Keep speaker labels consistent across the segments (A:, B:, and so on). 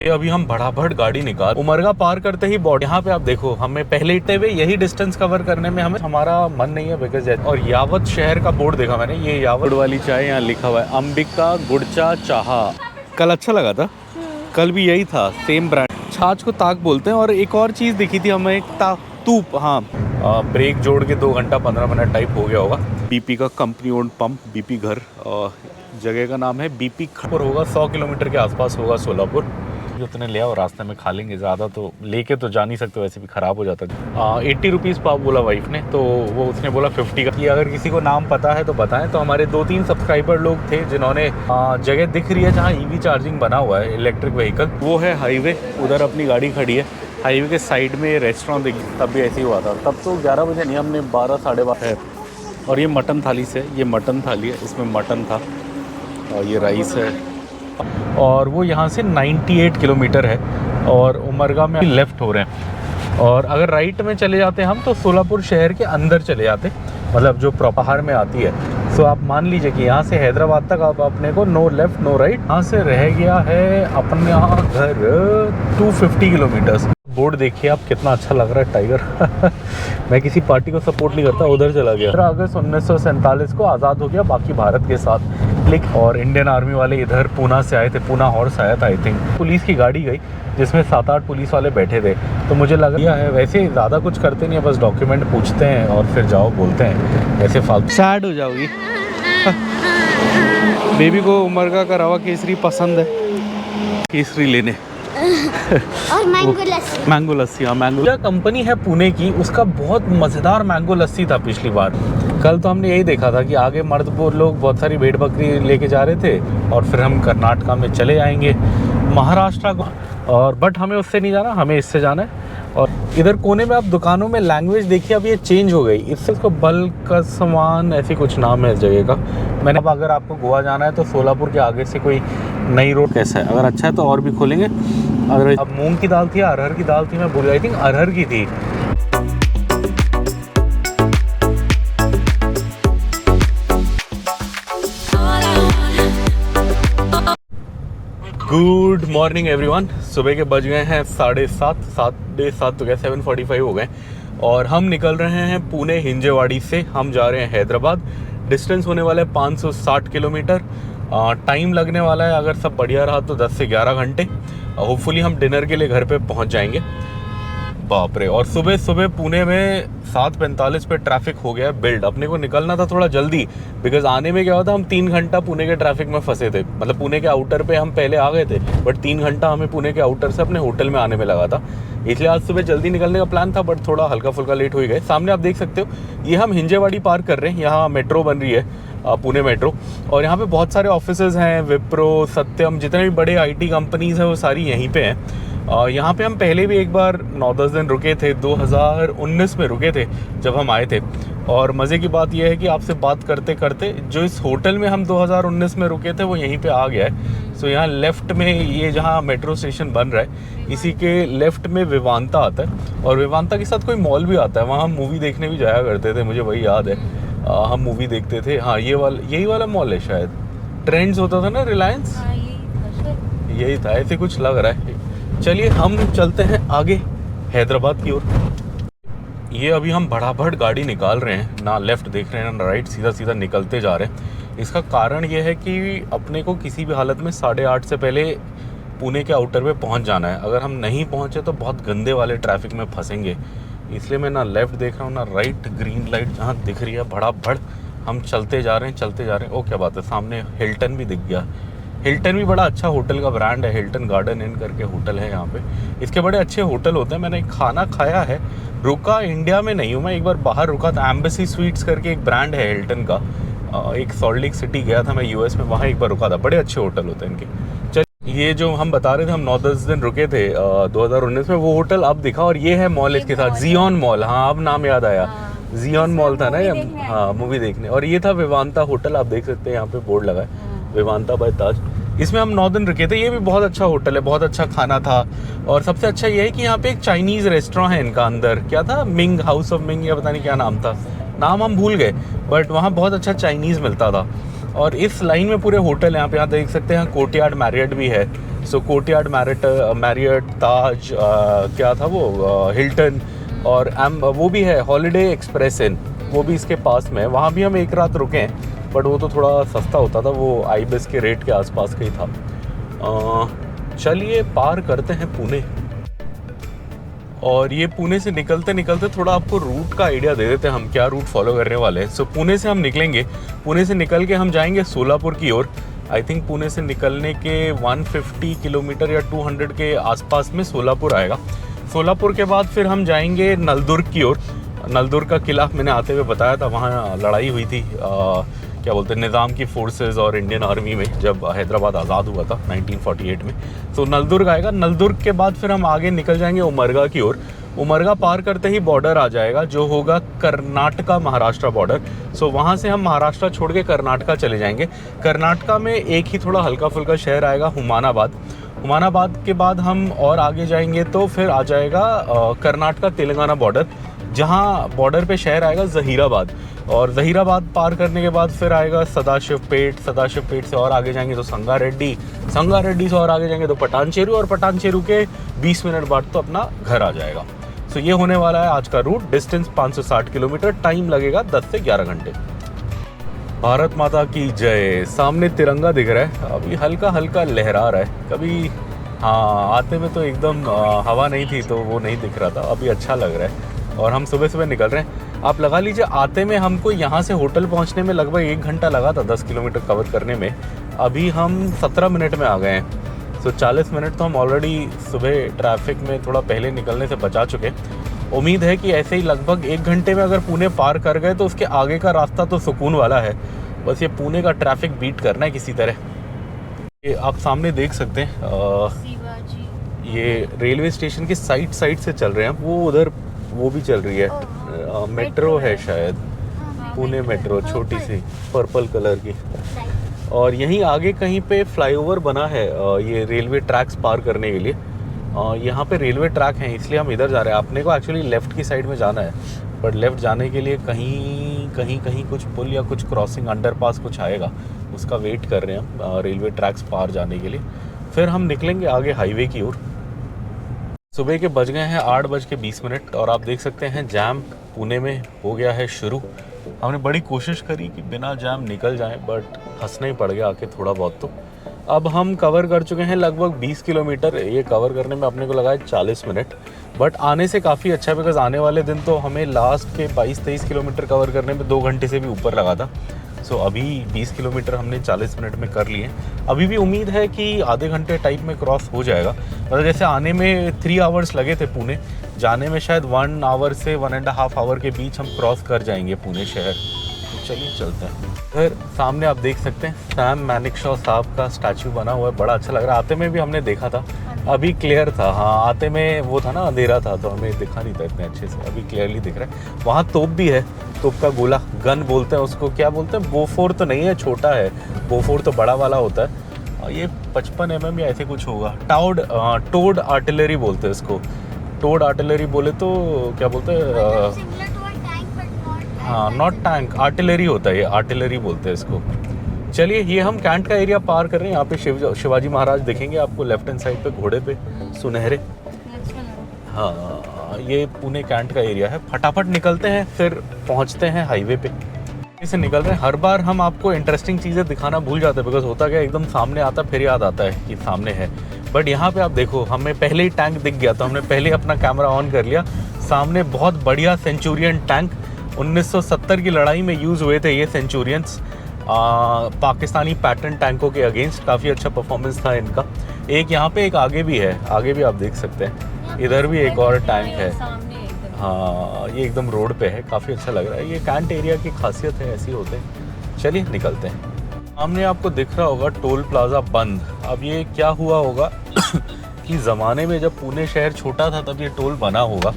A: ये अभी हम भड़ाभड़ गाड़ी निकाल उमरगा पार करते ही बॉर्डर यहाँ पे आप देखो, हमें पहले इतने हुए यही डिस्टेंस कवर करने में हमारा मन नहीं है बिकॉज। और यावत शहर का बोर्ड देखा मैंने, ये यावत वाली चाय यहाँ लिखा हुआ है अंबिका गुड़चा चाहा। कल अच्छा लगा था, कल भी यही था सेम ब्रांड। छाछ को ताक बोलते हैं। और एक और चीज़ दिखी थी हमें, एक तूप। हाँ, ब्रेक जोड़ के 2 घंटा 15 मिनट टाइप हो गया होगा। बीपी का कंपनी ओन्ड पंप, बीपी घर। जगह का नाम है बीपी खर होगा। 100 किलोमीटर के आसपास होगा सोलापुर। जितने ले आओ रास्ते में खा लेंगे, ज़्यादा तो लेके तो जा नहीं सकते, वैसे भी ख़राब हो जाता है। 80 रुपीज़ पाव बोला वाइफ ने, तो वो उसने बोला 50 का। कि अगर किसी को नाम पता है तो बताएं। तो हमारे 2-3 सब्सक्राइबर लोग थे जिन्होंने जगह दिख रही है जहाँ ईवी चार्जिंग बना हुआ है, इलेक्ट्रिक व्हीकल, वो है हाईवे। उधर अपनी गाड़ी खड़ी है, हाईवे के साइड में रेस्टोरेंट देखी, तब भी ऐसे ही हुआ था। तब तो 11 बजे नहीं, हमने 12 साढ़े 12 है। और ये मटन थाली से, ये मटन थाली है, इसमें मटन था और ये राइस है। और वो यहाँ से 98 किलोमीटर है और उमरगा में लेफ़्ट हो रहे हैं। और अगर राइट में चले जाते हैं हम तो सोलापुर शहर के अंदर चले जाते, मतलब जो पहाड़ में आती है। सो आप मान लीजिए कि यहाँ से हैदराबाद तक आप अपने को नो लेफ़्ट नो राइट, यहाँ से रह गया है अपने यहाँ घर 250 किलोमीटर्स। बोर्ड देखिए आप, कितना अच्छा लग रहा है टाइगर। मैं किसी पार्टी को सपोर्ट नहीं करता, उधर चला गया। 15 अगस्त 1947 को आज़ाद हो गया बाकी भारत के साथ। लेकिन और इंडियन आर्मी वाले इधर पूना से आए थे, पूना हॉर्स आया था आई थिंक। पुलिस की गाड़ी गई जिसमें 7-8 पुलिस वाले बैठे थे। तो मुझे लगा है वैसे ज़्यादा कुछ करते नहीं है, बस डॉक्यूमेंट पूछते हैं और फिर जाओ बोलते हैं, ऐसे फालतू। सैड हो जाओगी। बेबी को उमरगा का रवा केसरी पसंद है, केसरी लेने।
B: और मैंगो लस्सी।
A: मैंगो लस्सी, हाँ मैंगो कंपनी है पुणे की, उसका बहुत मज़ेदार मैंगो लस्सी था पिछली बार। कल तो हमने यही देखा था कि आगे मर्द लोग बहुत सारी भेड़ बकरी लेके जा रहे थे और फिर हम कर्नाटका में चले जाएंगे, महाराष्ट्र को। और बट हमें उससे नहीं जाना, हमें इससे जाना है। और इधर कोने में आप दुकानों में लैंग्वेज देखिए, अब ये चेंज हो गई। इससे इसको बल्कसवान ऐसी कुछ नाम है इस जगह का। मैंने अब अगर आपको गोवा जाना है तो सोलापुर के आगे से कोई नई रोड कैसा है, अगर अच्छा है तो और भी खोलेंगे। अगर अब मूंग की दाल थी, अरहर की दाल थी, मैं भूल गया, आई थिंक अरहर की थी। Good morning everyone. सुबह के बज गए हैं 7:30 तो क्या 7:45 हो गए और हम निकल रहे हैं पुणे हिंजेवाड़ी से। हम जा रहे हैं हैदराबाद। डिस्टेंस होने वाला है 560 किलोमीटर। टाइम लगने वाला है, अगर सब बढ़िया रहा तो 10 से 11 घंटे। होपफुली हम डिनर के लिए घर पे पहुंच जाएंगे। बाप रे। और सुबह सुबह पुणे में 7:45 पे ट्रैफिक हो गया बिल्ड। अपने को निकलना था थोड़ा जल्दी, बिकॉज आने में क्या हुआ था, हम 3 घंटा पुणे के ट्रैफिक में फंसे थे। मतलब पुणे के आउटर पे हम पहले आ गए थे, बट 3 घंटा हमें पुणे के आउटर से अपने होटल में आने में लगा था। इसलिए आज सुबह जल्दी निकलने का प्लान था, बट थोड़ा हल्का फुल्का लेट हो ही गए। सामने आप देख सकते हो, ये हम हिंजेवाड़ी पार कर रहे हैं। यहाँ मेट्रो बन रही है, पुणे मेट्रो। और यहाँ पे बहुत सारे ऑफिसेज हैं, विप्रो, सत्यम, जितने भी बड़े IT कंपनीज हैं वो सारी यहीं पे हैं। यहाँ पे हम पहले भी एक बार 9-10 दिन रुके थे, 2019 में रुके थे जब हम आए थे। और मज़े की बात यह है कि आपसे बात करते करते जो इस होटल में हम 2019 में रुके थे वो यहीं पे आ गया है। सो यहाँ लेफ़्ट में, ये जहाँ मेट्रो स्टेशन बन रहा है, इसी के लेफ़्ट में विवांता आता है। और विवांता के साथ कोई मॉल भी आता है, वहाँ हम मूवी देखने भी जाया करते थे, मुझे वही याद है। हम मूवी देखते थे। हाँ, यही वाला मॉल है शायद, ट्रेंड्स होता था ना, रिलायंस, यही था, ऐसे कुछ लग रहा है। चलिए हम चलते हैं आगे हैदराबाद की ओर। ये अभी हम भड़ाभड़ गाड़ी निकाल रहे हैं, ना लेफ़्ट देख रहे हैं ना राइट, सीधा सीधा निकलते जा रहे हैं। इसका कारण ये है कि अपने को किसी भी हालत में 8:30 से पहले पुणे के आउटर पे पहुंच जाना है। अगर हम नहीं पहुंचे तो बहुत गंदे वाले ट्रैफिक में फंसेंगे। इसलिए मैं ना लेफ़्ट देख रहा हूँ ना राइट। ग्रीन लाइट जहाँ दिख रही है भड़ाभड़ हम चलते जा रहे हैं। ओ क्या बात है, सामने हिल्टन भी दिख गया। हिल्टन भी बड़ा अच्छा होटल का ब्रांड है, हिल्टन गार्डन इन करके होटल है यहाँ पे। इसके बड़े अच्छे होटल होते हैं। मैंने खाना खाया है, रुका इंडिया में नहीं हूँ मैं, एक बार बाहर रुका था। एम्बेसी स्वीट्स करके एक ब्रांड है हिल्टन का। एक सॉल्ट लेक सिटी गया था मैं US में, वहाँ एक बार रुका था। बड़े अच्छे होटल होते हैं इनके। चल, ये जो हम बता रहे थे हम 9-10 दिन रुके थे 2019 में, वो होटल अब दिखा। और ये है मॉल इसके साथ, जियोन मॉल। हाँ, अब नाम याद आया, जियोन मॉल था ना ये। हाँ, मूवी देखने। और ये था विवांता होटल, आप देख सकते हैं यहाँ पे बोर्ड लगा है, विवांता बाय ताज। इसमें हम 9 दिन रुके थे। ये भी बहुत अच्छा होटल है, बहुत अच्छा खाना था। और सबसे अच्छा ये है कि यहाँ पे एक चाइनीज़ रेस्टोरेंट है इनका अंदर, क्या था, मिंग, हाउस ऑफ मिंग, या पता नहीं क्या नाम था, नाम हम भूल गए, बट वहाँ बहुत अच्छा चाइनीज़ मिलता था। और इस लाइन में पूरे होटल यहाँ पे, यहाँ देख सकते हैं कोर्टयार्ड मैरियट भी है। सो कोर्टयार्ड, मैरियट, ताज, क्या था वो, हिल्टन, और वो भी है हॉलीडे एक्सप्रेस इन, वो भी इसके पास में है। वहाँ भी हम एक रात रुके हैं, बट वो तो थोड़ा सस्ता होता था, वो आईबिस के रेट के आसपास का ही था। चलिए पार करते हैं पुणे। और ये पुणे से निकलते निकलते थोड़ा आपको रूट का आइडिया दे देते हैं हम क्या रूट फॉलो करने वाले हैं। सो पुणे से हम निकलेंगे, पुणे से निकल के हम जाएंगे सोलापुर की ओर। आई थिंक पुणे से निकलने के 150 किलोमीटर या 200 के आसपास में सोलापुर आएगा। सोलापुर के बाद फिर हम जाएंगे नलदुर्ग की ओर। नलदुर्ग का किला मैंने आते हुए बताया था, वहाँ लड़ाई हुई थी क्या बोलते हैं, निज़ाम की फोर्सेस और इंडियन आर्मी में, जब हैदराबाद आज़ाद हुआ था 1948 में। तो नलदुर्ग आएगा। नलदुर्ग के बाद फिर हम आगे निकल जाएंगे उमरगा की ओर। उमरगा पार करते ही बॉर्डर आ जाएगा, जो होगा कर्नाटका महाराष्ट्र बॉर्डर। सो वहाँ से हम महाराष्ट्र छोड़ के कर्नाटका चले जाएंगे। कर्नाटका में एक ही थोड़ा हल्का फुल्का शहर आएगा, हुमानाबाद। हुमानाबाद के बाद हम और आगे जाएंगे तो फिर आ जाएगा कर्नाटका तेलंगाना बॉर्डर, जहाँ बॉर्डर पे शहर आएगा ज़हीराबाद। और ज़हीराबाद पार करने के बाद फिर आएगा सदाशिवपेट। सदाशिवपेट से और आगे जाएंगे तो संगारेड्डी। संगारेड्डी से और आगे जाएंगे तो पटानचेरू, और पटानचेरू के 20 मिनट बाद तो अपना घर आ जाएगा। सो ये होने वाला है आज का रूट। डिस्टेंस 560 किलोमीटर, टाइम लगेगा 10 से 11 घंटे। भारत माता की जय। सामने तिरंगा दिख रहा है, अभी हल्का हल्का लहरा रहा है। कभी हाँ, आते में तो एकदम हवा नहीं थी तो वो नहीं दिख रहा था, अभी अच्छा लग रहा है। और हम सुबह सुबह निकल रहे हैं। आप लगा लीजिए, आते में हमको यहाँ से होटल पहुँचने में लगभग 1 घंटा लगा था 10 किलोमीटर कवर करने में। अभी हम 17 मिनट में आ गए हैं। सो 40 मिनट तो हम ऑलरेडी सुबह ट्रैफिक में थोड़ा पहले निकलने से बचा चुके। उम्मीद है कि ऐसे ही लगभग 1 घंटे में अगर पुणे पार कर गए तो उसके आगे का रास्ता तो सुकून वाला है। बस ये पुणे का ट्रैफिक बीट करना है किसी तरह। ये आप सामने देख सकते हैं, ये रेलवे स्टेशन के साइड से चल रहे हैं। वो उधर वो भी चल रही है, मेट्रो है शायद, पुणे मेट्रो, छोटी सी पर्पल कलर की। और यहीं आगे कहीं पे फ्लाईओवर बना है ये रेलवे ट्रैक्स पार करने के लिए। यहाँ पे रेलवे ट्रैक हैं, इसलिए हम इधर जा रहे हैं। अपने को एक्चुअली लेफ़्ट की साइड में जाना है, बट लेफ़्ट जाने के लिए कहीं कुछ पुल या कुछ क्रॉसिंग अंडरपास कुछ आएगा, उसका वेट कर रहे हैं हम रेलवे ट्रैक्स पार जाने के लिए। फिर हम निकलेंगे आगे हाईवे की ओर। सुबह के बज गए हैं 8:20 और आप देख सकते हैं जाम पुणे में हो गया है शुरू। हमने बड़ी कोशिश करी कि बिना जाम निकल जाएं, बट फंसना ही पड़ गया आके थोड़ा बहुत। तो अब हम कवर कर चुके हैं लगभग 20 किलोमीटर। ये कवर करने में अपने को लगा है 40 मिनट, बट आने से काफ़ी अच्छा है, बिकॉज आने वाले दिन तो हमें लास्ट के 22-23 किलोमीटर कवर करने में 2 घंटे से भी ऊपर लगा था। सो अभी 20 किलोमीटर हमने 40 मिनट में कर लिए। अभी भी उम्मीद है कि आधे घंटे टाइप में क्रॉस हो जाएगा। मतलब जैसे आने में 3 आवर्स लगे थे पुणे, जाने में शायद 1 आवर से 1.5 आवर के बीच हम क्रॉस कर जाएंगे पुणे शहर। तो चलिए चलते हैं। फिर सामने आप देख सकते हैं सैम मानेकशॉ साहब का स्टैचू बना हुआ है, बड़ा अच्छा लग रहा है। आते में भी हमने देखा था, अभी क्लियर था। हाँ, आते में वो था ना, अंधेरा था तो हमें दिखा नहीं था इतने अच्छे से, अभी क्लियरली दिख रहा है। वहाँ तोप भी है, तोप का गोला, गन बोलते हैं उसको। क्या बोलते हैं, बोफोर तो नहीं है, छोटा है। बोफोर तो बड़ा वाला होता है। ये 55 mm या ऐसे कुछ होगा। टोड आर्टिलरी बोलते हैं इसको। टोड आर्टिलरी बोले तो क्या बोलते हैं, हाँ, नॉट टैंक, आर्टिलरी होता है ये, आर्टिलरी बोलते हैं इसको। चलिए, ये हम कैंट का एरिया पार कर रहे हैं। यहाँ पे शिवाजी महाराज दिखेंगे आपको लेफ्ट हैंड साइड पे, घोड़े पे सुनहरे। हाँ, ये पुणे कैंट का एरिया है। फटाफट निकलते हैं, फिर पहुँचते हैं हाईवे पे। इसे निकल रहे हैं। हर बार हम आपको इंटरेस्टिंग चीज़ें दिखाना भूल जाते हैं, बिकॉज होता क्या, एकदम सामने आता फिर याद आता है कि सामने है। बट यहाँ पे आप देखो, हमें पहले ही टैंक दिख गया तो हमने पहले अपना कैमरा ऑन कर लिया। सामने बहुत बढ़िया सेंचुरियन टैंक, 1970 की लड़ाई में यूज़ हुए थे ये सेंचुरियंस, पाकिस्तानी पैटर्न टैंकों के अगेंस्ट। काफ़ी अच्छा परफॉर्मेंस था इनका। एक यहाँ पे, एक आगे भी है, आगे भी आप देख सकते हैं। इधर भी एक और टैंक है। हाँ, ये एकदम रोड पे है, काफ़ी अच्छा लग रहा है। ये कैंट एरिया की खासियत है, ऐसे होते हैं। चलिए निकलते हैं। सामने आपको दिख रहा होगा टोल प्लाज़ा बंद। अब ये क्या हुआ होगा कि ज़माने में जब पुणे शहर छोटा था तब ये टोल बना होगा,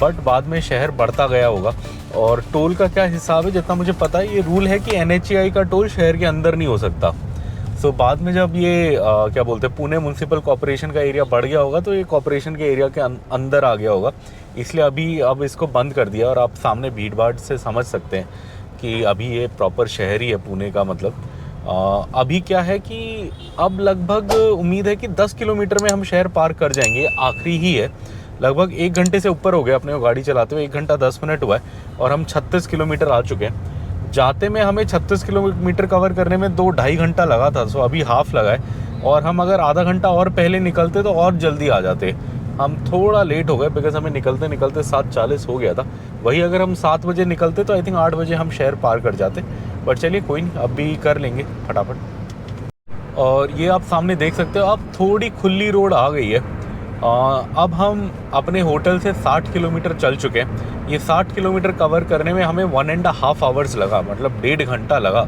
A: बट बाद में शहर बढ़ता गया होगा। और टोल का क्या हिसाब है, जितना मुझे पता है, ये रूल है कि NHAI का टोल शहर के अंदर नहीं हो सकता। सो बाद में जब ये क्या बोलते हैं, पुणे म्यूनसिपल कॉर्पोरेशन का एरिया बढ़ गया होगा तो ये कॉर्पोरेशन के एरिया के अंदर आ गया होगा, इसलिए अब इसको बंद कर दिया। और आप सामने भीड़ भाड़ से समझ सकते हैं कि अभी ये प्रॉपर शहर ही है पुणे का, मतलब। अभी क्या है कि अब लगभग उम्मीद है कि 10 किलोमीटर में हम शहर पार कर जाएंगे, आखिरी ही है। लगभग 1 घंटे से ऊपर हो गया अपने को गाड़ी चलाते हुए, 1 घंटा 10 मिनट हुआ है और हम 36 किलोमीटर आ चुके हैं। जाते में हमें 36 किलोमीटर कवर करने में 2-2.5 घंटा लगा था, सो अभी हाफ लगा है। और हम अगर आधा घंटा और पहले निकलते तो और जल्दी आ जाते। हम थोड़ा लेट हो गए बिकॉज हमें निकलते निकलते 7:40 हो गया था। वही अगर हम 7 बजे निकलते तो आई थिंक 8 बजे हम शहर पार कर जाते। बट चलिए कोई नहीं, अब भी कर लेंगे फटाफट। और ये आप सामने देख सकते हो, अब थोड़ी खुली रोड आ गई है। अब हम अपने होटल से 60 किलोमीटर चल चुके हैं। ये 60 किलोमीटर कवर करने में हमें 1.5 आवर्स लगा, मतलब 1.5 घंटा लगा।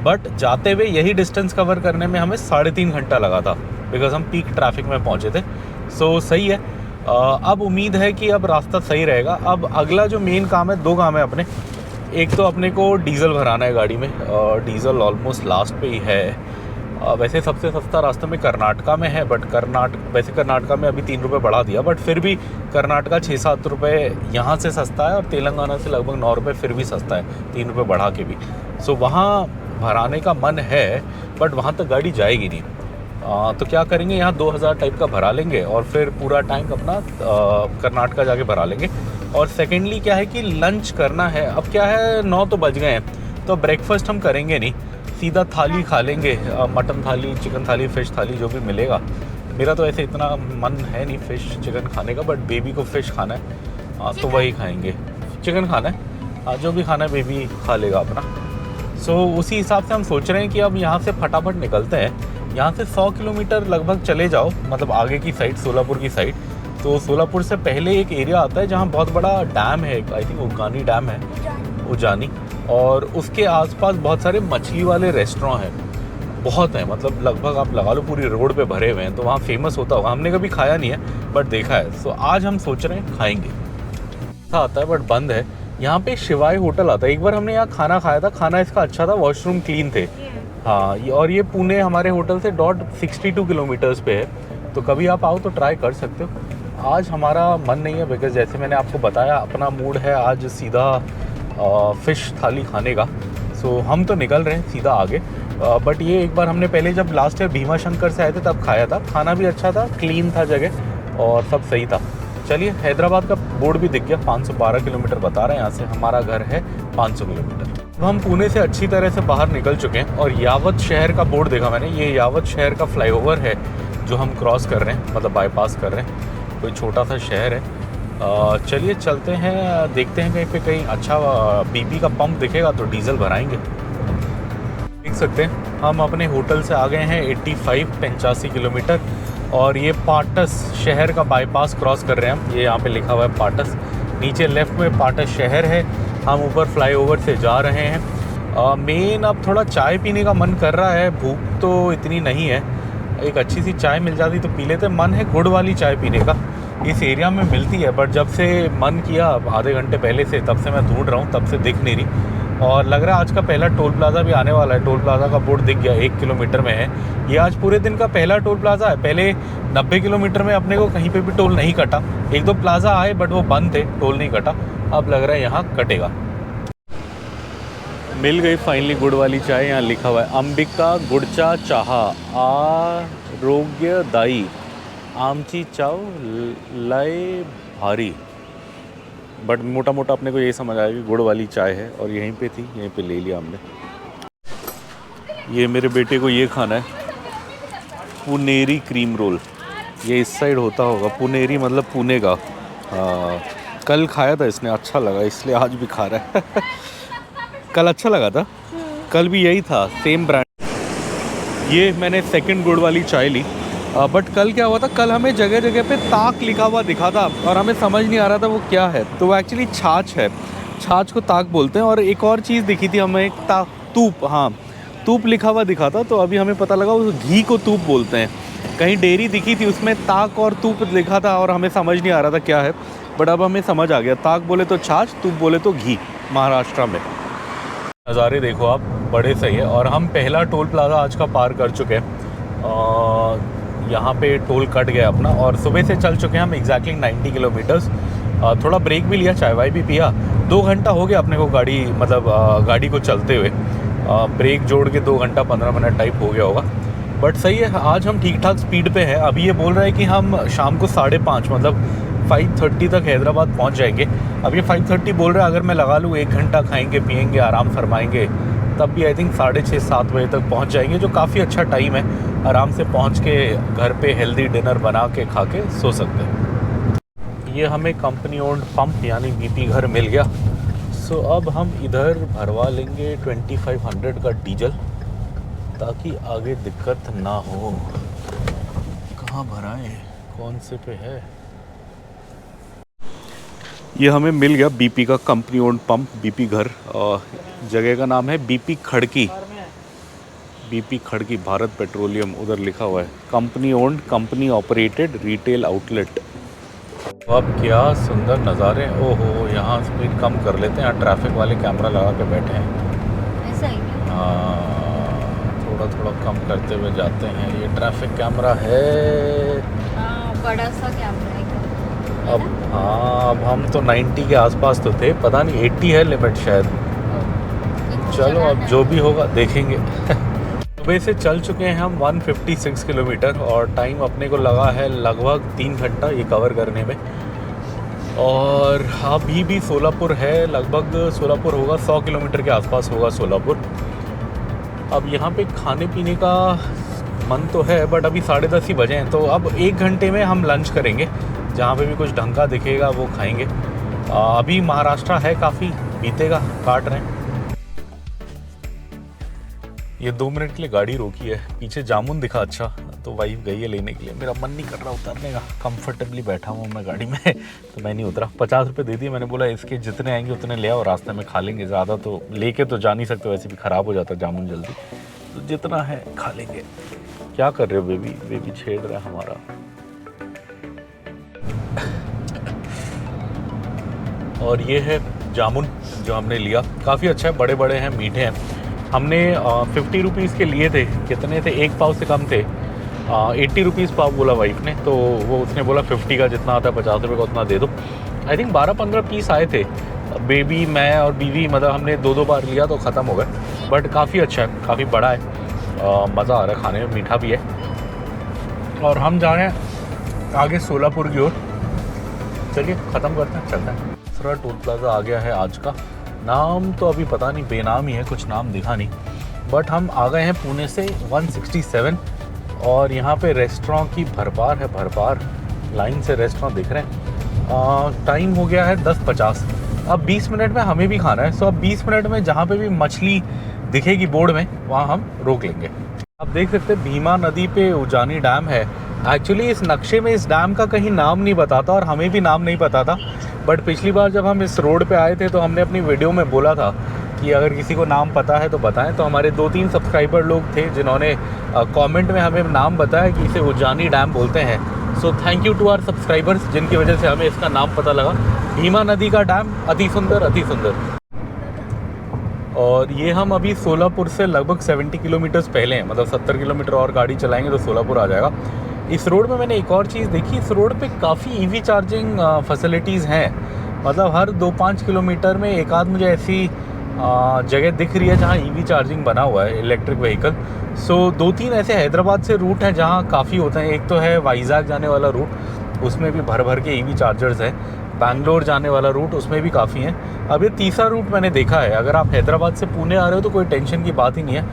A: बट जाते हुए यही डिस्टेंस कवर करने में हमें 3.5 घंटा लगा था बिकॉज हम पीक ट्रैफिक में पहुंचे थे। सो सही है। अब उम्मीद है कि अब रास्ता सही रहेगा। अब अगला जो मेन काम है, 2 काम है अपने। एक तो अपने को डीजल भराना है गाड़ी में, डीजल ऑलमोस्ट लास्ट पे ही है। वैसे सबसे सस्ता रास्ते में कर्नाटका में है, बट वैसे कर्नाटका में अभी 3 रुपये बढ़ा दिया, बट फिर भी कर्नाटका 6-7 रुपये यहाँ से सस्ता है और तेलंगाना से लगभग 9 रुपये फिर भी सस्ता है, 3 रुपये बढ़ा के भी। सो वहाँ भराने का मन है, बट वहाँ तक गाड़ी जाएगी नहीं। तो क्या करेंगे, यहाँ 2000 टाइप का भरा लेंगे और फिर पूरा टैंक अपना कर्नाटका जाके भरा लेंगे। और सेकेंडली क्या है कि लंच करना है। अब क्या है, 9 तो बज गए हैं, तो ब्रेकफास्ट हम करेंगे नहीं, सीधा थाली खा लेंगे। मटन थाली, चिकन थाली, फ़िश थाली जो भी मिलेगा। मेरा तो ऐसे इतना मन है नहीं फ़िश चिकन खाने का, बट बेबी को फ़िश खाना है, तो वही खाएंगे। चिकन खाना है, जो भी खाना है बेबी खा लेगा अपना। सो उसी हिसाब से हम सोच रहे हैं कि अब यहाँ से फटाफट निकलते हैं। यहाँ से 100 किलोमीटर लगभग चले जाओ, मतलब आगे की साइड, सोलापुर की साइड। तो सोलापुर से पहले एक एरिया आता है जहाँ बहुत बड़ा डैम है, आई थिंक उगानी डैम है, उजानी। और उसके आसपास बहुत सारे मछली वाले रेस्टोरेंट हैं, बहुत हैं, मतलब लगभग आप लगा लो पूरी रोड पे भरे हुए हैं। तो वहाँ फेमस होता होगा, हमने कभी खाया नहीं है बट देखा है। सो आज हम सोच रहे हैं खाएंगे। अच्छा आता है बट बंद है। यहाँ पे शिवाय होटल आता है, एक बार हमने यहाँ खाना खाया था, खाना इसका अच्छा था, वॉशरूम क्लीन थे। हाँ, और ये पुणे हमारे होटल से 62 किलोमीटर्स पे है, तो कभी आप आओ तो ट्राई कर सकते हो। आज हमारा मन नहीं है बिकॉज जैसे मैंने आपको बताया, अपना मूड है आज सीधा फ़िश थाली खाने का। सो हम तो निकल रहे हैं सीधा आगे। बट ये एक बार हमने पहले जब लास्ट ईयर भीमा शंकर से आए थे तब खाया था, खाना भी अच्छा था, क्लीन था जगह और सब सही था। चलिए, हैदराबाद का बोर्ड भी दिख गया, 512 किलोमीटर बता रहे हैं यहाँ से, हमारा घर है 500 किलोमीटर। अब हम पुणे से अच्छी तरह से बाहर निकल चुके हैं और यावत शहर का बोर्ड देखा मैंने। ये यावत शहर का फ्लाईओवर है जो हम क्रॉस कर रहे हैं, मतलब बाईपास कर रहे हैं। कोई छोटा सा शहर है। चलिए चलते हैं, देखते हैं कहीं पे कहीं अच्छा बीपी का पंप दिखेगा तो डीजल भराएंगे। देख सकते हैं हम अपने होटल से आ गए हैं 85 किलोमीटर और ये पाटस शहर का बाईपास क्रॉस कर रहे हैं हम। ये यहाँ पे लिखा हुआ है पाटस, नीचे लेफ्ट में पाटस शहर है, हम ऊपर फ्लाईओवर से जा रहे हैं। मेन अब थोड़ा चाय पीने का मन कर रहा है, भूख तो इतनी नहीं है, एक अच्छी सी चाय मिल जाती तो पी लेते। मन है गुड़ वाली चाय पीने का, इस एरिया में मिलती है, बट जब से मन किया आधे घंटे पहले से, तब से मैं ढूंढ रहा हूँ, तब से दिख नहीं रही। और लग रहा है आज का पहला टोल प्लाज़ा भी आने वाला है। टोल प्लाज़ा का बोर्ड दिख गया, 1 किलोमीटर में है। ये आज पूरे दिन का पहला टोल प्लाज़ा है। पहले 90 किलोमीटर में अपने को कहीं पे भी टोल नहीं कटा, 1-2 प्लाज़ा आए बट वो बंद थे, टोल नहीं कटा। अब लग रहा है यहाँ कटेगा। मिल गई फाइनली गुड़ वाली चाय। यहाँ लिखा हुआ है अंबिका गुड़चा चाहा आरोग्यदायी आमची चाव लय भारी। बट मोटा मोटा अपने को यही समझ आया कि गुड़ वाली चाय है और यहीं पे थी, यहीं पे ले लिया हमने। ये मेरे बेटे को ये खाना है, पुनेरी क्रीम रोल। ये इस साइड होता होगा, पुनेरी मतलब पुणे का। कल खाया था इसने, अच्छा लगा इसलिए आज भी खा रहा है। कल अच्छा लगा था, कल भी यही था, सेम ब्रांड। ये मैंने सेकंड गुड़ वाली चाय ली। बट कल क्या हुआ था, कल हमें जगह जगह पे ताक लिखा हुआ दिखा था और हमें समझ नहीं आ रहा था वो क्या है। तो वो एक्चुअली छाछ है, छाछ को ताक बोलते हैं। और एक और चीज़ दिखी थी हमें, एक तूप, हाँ तूप लिखा हुआ दिखा था, तो अभी हमें पता लगा उस घी को तूप बोलते हैं। कहीं डेयरी दिखी थी उसमें ताक और तूप लिखा था और हमें समझ नहीं आ रहा था क्या है, बट अब हमें समझ आ गया। ताक बोले तो छाछ, तूप बोले तो घी, महाराष्ट्र में। नज़ारे देखो आप, बड़े सही है। और हम पहला टोल प्लाज़ा आज का पार कर चुके हैं। यहाँ पे टोल कट गया अपना और सुबह से चल चुके हैं हम एग्जैक्टली 90 किलोमीटर्स। थोड़ा ब्रेक भी लिया, चाय वाय भी पिया। 2 घंटा हो गया अपने को गाड़ी को चलते हुए। ब्रेक जोड़ के 2 घंटा 15 मिनट टाइप हो गया होगा। बट सही है, आज हम ठीक ठाक स्पीड पे हैं। अभी ये बोल रहा है कि हम शाम को 5:30 मतलब 5:30 तक हैदराबाद पहुंच जाएंगे। अब ये 5:30 बोल रहा है, अगर मैं लगा लूँ 1 घंटा खाएंगे पिएंगे आराम फरमाएंगे तब भी आई थिंक 6:30-7 बजे तक पहुंच जाएंगे, जो काफ़ी अच्छा टाइम है। आराम से पहुंच के घर पे हेल्दी डिनर बना के खा के सो सकते हैं। ये हमें कंपनी ओन्ड पंप यानी BP घर मिल गया। सो अब हम इधर भरवा लेंगे 2500 का डीजल ताकि आगे दिक्कत ना हो। कहाँ भराएं, कौन से पे है? ये हमें मिल गया BP का कंपनी ओन्ड पंप, BP घर। जगह का नाम है BP खड़की, BP खड़की भारत पेट्रोलियम उधर लिखा हुआ है। Company owned company operated retail outlet. अब क्या सुंदर नज़ारे। ओहो, यहाँ स्पीड कम कर लेते हैं, यहाँ ट्रैफिक वाले कैमरा लगा के बैठे हैं।
B: ऐसा ही क्या?
A: हाँ, थोड़ा थोड़ा कम करते हुए जाते हैं। ये ट्रैफिक कैमरा है।
B: हाँ, बड़ा सा कैमरा है।
A: अब हाँ, अब हम तो 90 के आसपास तो थे, पता नहीं 80 है लिमिट शायद। चलो अब जो भी होगा देखेंगे। सुबह से चल चुके हैं हम 156 किलोमीटर और टाइम अपने को लगा है लगभग 3 घंटा ये कवर करने में। और अभी भी सोलापुर है, लगभग सोलापुर होगा 100 किलोमीटर के आसपास होगा सोलापुर। अब यहाँ पे खाने पीने का मन तो है बट अभी 10:30 ही बजे हैं, तो अब 1 घंटे में हम लंच करेंगे। जहाँ पे भी कुछ ढंग का दिखेगा वो खाएंगे। अभी महाराष्ट्र है, काफ़ी बीतेगा, काट रहे हैं। ये 2 मिनट के लिए गाड़ी रोकी है, पीछे जामुन दिखा अच्छा, तो वाइफ गई है लेने के लिए। मेरा मन नहीं कर रहा उतरने का, कंफर्टेबली बैठा हूँ मैं गाड़ी में तो मैं नहीं उतरा। 50 रुपये दे दिए, मैंने बोला इसके जितने आएंगे उतने ले आओ, रास्ते में खा लेंगे। ज़्यादा तो लेके तो जा नहीं सकते, वैसे भी ख़राब हो जाता है जामुन जल्दी, तो जितना है खा लेंगे। क्या कर रहे हो बेबी? बेबी छेड़ रहा है हमारा। और ये है जामुन जो हमने लिया, काफ़ी अच्छा है, बड़े बड़े हैं, मीठे हैं। हमने 50 रुपीज़ के लिए थे, कितने थे, 1 पाव से कम थे। 80 रुपीज़ पाव बोला वाइफ ने, तो वो उसने बोला 50 का जितना आता है 50 रुपये का उतना दे दो। आई थिंक 12-15 पीस आए थे। बेबी, मैं और बीवी, मतलब हमने 2-2 बार लिया तो ख़त्म हो गए। बट काफ़ी अच्छा है, काफ़ी बड़ा है, मज़ा आ रहा है खाने में, मीठा भी है। और हम जा रहे हैं आगे सोलापुर की ओर। चलिए ख़त्म करते हैं, चलते हैं। दूसरा टोल प्लाजा आ गया है आज का। नाम तो अभी पता नहीं, बेनाम ही है, कुछ नाम दिखा नहीं। बट हम आ गए हैं पुणे से 167 और यहाँ पे रेस्टोरेंट की भरपार है, भरपार लाइन से रेस्टोरेंट दिख रहे हैं। टाइम हो गया है 10:50। अब 20 मिनट में हमें भी खाना है। सो अब 20 मिनट में जहाँ पे भी मछली दिखेगी बोर्ड में वहाँ हम रोक लेंगे। आप देख सकते हैं भीमा नदी पे उजानी डैम है। एक्चुअली इस नक्शे में इस डैम का कहीं नाम नहीं बताता और हमें भी नाम नहीं पता था। बट पिछली बार जब हम इस रोड पे आए थे तो हमने अपनी वीडियो में बोला था कि अगर किसी को नाम पता है तो बताएं। तो हमारे 2-3 सब्सक्राइबर लोग थे जिन्होंने कमेंट में हमें नाम बताया कि इसे उजानी डैम बोलते हैं। So thank you to our subscribers जिनकी वजह से हमें इसका नाम पता लगा। भीमा नदी का डैम अति सुंदर, अति सुंदर। और ये हम अभी सोलापुर से लगभग 70 किलोमीटर्स पहले हैं, मतलब 70 किलोमीटर और गाड़ी चलाएंगे तो सोलापुर आ जाएगा। इस रोड में मैंने एक और चीज़ देखी, इस रोड पे काफ़ी ईवी चार्जिंग फैसिलिटीज़ हैं। मतलब हर 2-5 किलोमीटर में एक आध मुझे ऐसी जगह दिख रही है जहाँ ईवी चार्जिंग बना हुआ है, इलेक्ट्रिक व्हीकल। सो 2-3 ऐसे हैदराबाद से रूट हैं जहाँ काफ़ी होते हैं। एक तो है वाइज़ाग जाने वाला रूट, उसमें भी भर भर के ईवी चार्जर्स हैं। बैंगलोर जाने वाला रूट, उसमें भी काफ़ी हैं। अब ये तीसरा रूट मैंने देखा है। अगर आप हैदराबाद से पुणे आ रहे हो तो कोई टेंशन की बात ही नहीं है,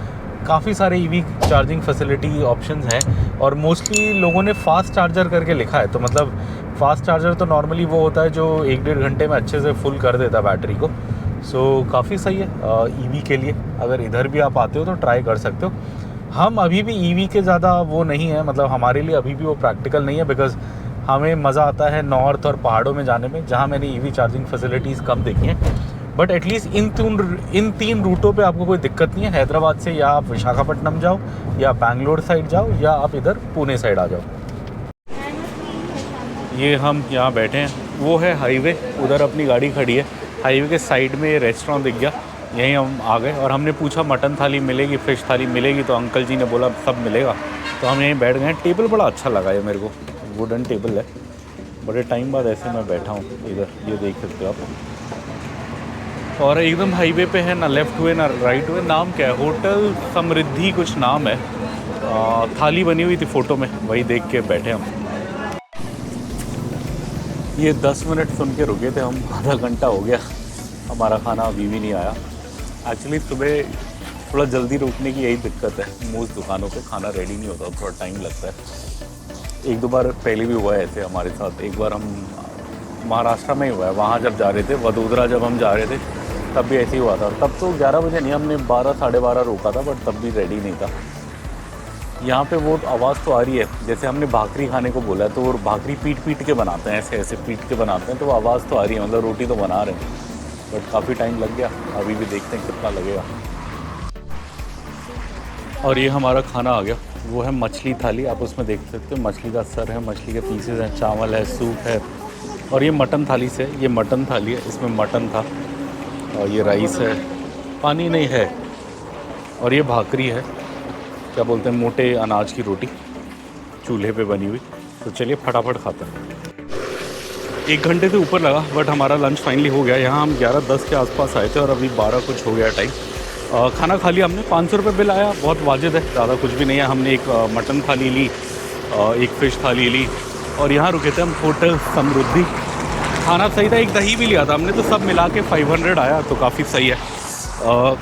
A: काफ़ी सारे ईवी चार्जिंग फैसिलिटी ऑप्शंस हैं। और मोस्टली लोगों ने फास्ट चार्जर करके लिखा है। तो मतलब फास्ट चार्जर तो नॉर्मली वो होता है जो 1-1.5 घंटे में अच्छे से फुल कर देता है बैटरी को। सो काफ़ी सही है ईवी के लिए। अगर इधर भी आप आते हो तो ट्राई कर सकते हो। हम अभी भी ईवी के ज़्यादा वो नहीं है, मतलब हमारे लिए अभी भी वो प्रैक्टिकल नहीं है, बिकॉज़ हमें मज़ा आता है नॉर्थ और पहाड़ों में जाने में जहाँ मैंने ईवी चार्जिंग फैसिलिटीज़ कम देखी हैं। बट एटलीस्ट इन 3 रूटों पे आपको कोई दिक्कत नहीं है। हैदराबाद से या आप विशाखापट्टनम जाओ या बैंगलोर साइड जाओ या आप इधर पुणे साइड आ जाओ। ये हम यहाँ बैठे हैं, वो है हाईवे, उधर अपनी गाड़ी खड़ी है। हाईवे के साइड में रेस्टोरेंट दिख गया, यहीं हम आ गए। और हमने पूछा मटन थाली मिलेगी, फ़िश थाली मिलेगी, तो अंकल जी ने बोला सब मिलेगा। तो हम यहीं बैठ गए। टेबल बड़ा अच्छा लगा है मेरे को, वुडन टेबल है। बड़े टाइम बाद ऐसे मैं बैठा हूँ इधर, ये देख सकते हो आप। और एकदम हाईवे पे है, ना लेफ़्ट हुए ना राइट हुए। नाम क्या है? होटल समृद्धि कुछ नाम है। थाली बनी हुई थी फ़ोटो में, वही देख के बैठे हम। ये 10 मिनट सुन के रुके थे हम, आधा घंटा हो गया, हमारा खाना अभी भी नहीं आया। एक्चुअली सुबह थोड़ा जल्दी रुकने की यही दिक्कत है, मोस्ट दुकानों पे खाना रेडी नहीं होता, थोड़ा टाइम लगता है। एक दो बार पहले भी हुआ है ऐसे हमारे साथ। एक बार हम महाराष्ट्र में ही हुआ है, वहाँ जब जा रहे थे, वडोदरा जब हम जा रहे थे तब भी ऐसे ही हुआ था। तब तो 11 बजे नहीं, हमने 12 साढ़े 12 रोका था, बट तब भी रेडी नहीं था। यहाँ पे वो आवाज़ तो आ रही है, जैसे हमने भाकरी खाने को बोला है तो वो भाकरी पीट के बनाते हैं, ऐसे ऐसे पीट के बनाते हैं, तो वो आवाज़ तो आ रही है, मतलब रोटी तो बना रहे हैं, बट काफ़ी टाइम लग गया। अभी भी देखते हैं कितना लगेगा। और ये हमारा खाना आ गया, वो है मछली थाली। आप उसमें देख सकते हो मछली का सर है, मछली के पीसेज हैं, चावल है, सूप है। और ये मटन थाली से, ये मटन थाली है, इसमें मटन था, और ये राइस है, पानी नहीं है, और ये भाकरी है, क्या बोलते हैं, मोटे अनाज की रोटी चूल्हे पे बनी हुई। तो चलिए फटाफट खाते हैं। 1 घंटे से ऊपर लगा, बट हमारा लंच फाइनली हो गया। यहाँ हम 11:10 के आसपास आए थे और अभी 12 कुछ हो गया टाइम। खाना खा लिया हमने, 500 रुपये बिल आया, बहुत वाजिब है, ज़्यादा कुछ भी नहीं है। हमने एक मटन थाली ली, एक फ़िश थाली ली, और यहाँ रुके थे हम होटल समृद्धि। खाना सही था, एक दही भी लिया था हमने, तो सब मिला के 500 आया, तो काफ़ी सही है।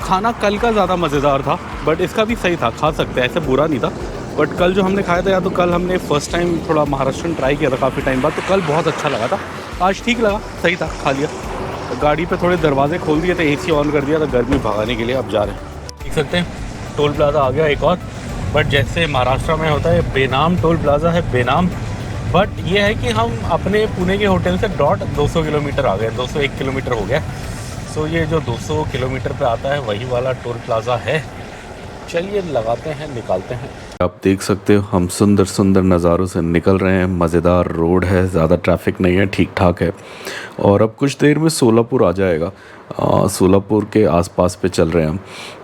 A: खाना कल का ज़्यादा मज़ेदार था, बट इसका भी सही था, खा सकते हैं, ऐसे बुरा नहीं था। बट कल जो हमने खाया था, या तो कल हमने फ़र्स्ट टाइम थोड़ा महाराष्ट्रन ट्राई किया था काफ़ी टाइम बाद, तो कल बहुत अच्छा लगा था। आज ठीक लगा, सही था, खा लिया। गाड़ी पे थोड़े दरवाजे खोल दिए थे, एसी ऑन कर दिया था गर्मी भगाने के लिए। अब जा रहे हैं, देख सकते हैं टोल प्लाज़ा आ गया एक और। बट जैसे महाराष्ट्र में होता है, बेनाम टोल प्लाज़ा है, बेनाम। बट ये है कि हम अपने पुणे के होटल से 200 किलोमीटर आ गए, 201 किलोमीटर हो गया। सो ये जो 200 किलोमीटर पे आता है वही वाला टोल प्लाज़ा है। चलिए लगाते हैं, निकालते हैं। आप देख सकते हो हम सुंदर सुंदर नज़ारों से निकल रहे हैं। मज़ेदार रोड है, ज़्यादा ट्रैफिक नहीं है, ठीक ठाक है। और अब कुछ देर में सोलापुर आ जाएगा। सोलापुर के आसपास पे चल रहे हैं हम।